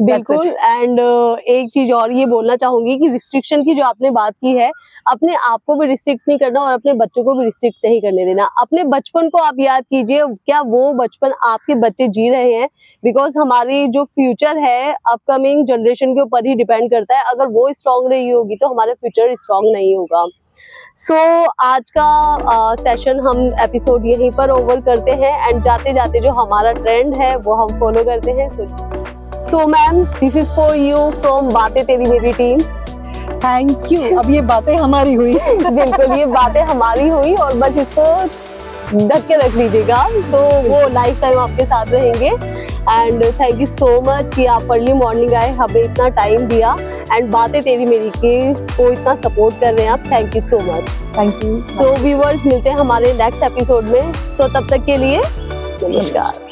बिल्कुल। एंड एक चीज और ये बोलना चाहूंगी कि रिस्ट्रिक्शन की जो आपने बात की है, अपने आप को भी रिस्ट्रिक्ट नहीं करना और अपने बच्चों को भी रिस्ट्रिक्ट नहीं करने देना। अपने बचपन को आप याद कीजिए, क्या वो बचपन आपके बच्चे जी रहे हैं, बिकॉज हमारी जो फ्यूचर है अपकमिंग जनरेशन के ऊपर ही डिपेंड करता है। अगर वो स्ट्रांग नहीं होगी तो हमारा फ्यूचर स्ट्रांग नहीं होगा। सो आज का सेशन हम एपिसोड यहीं पर ओवर करते हैं, एंड जाते जाते जो हमारा ट्रेंड है वो हम फॉलो करते हैं। So ma'am, this is for you from बातें तेरी मेरी टीम। Thank you. अब ये बातें हमारी हुई। बिल्कुल, ये बातें हमारी हुई, और बस इसको ढक के रख लीजिएगा, तो वो लाइफ टाइम आपके साथ रहेंगे। And thank you so much कि आप अर्ली मॉर्निंग आए, हमें इतना टाइम दिया, एंड बातें तेरी मेरी के को इतना सपोर्ट कर रहे हैं आप। Thank you so much. Thank you. So viewers, मिलते हैं हमारे नेक्स्ट एपिसोड में। सो तब तक के लिए नमस्कार।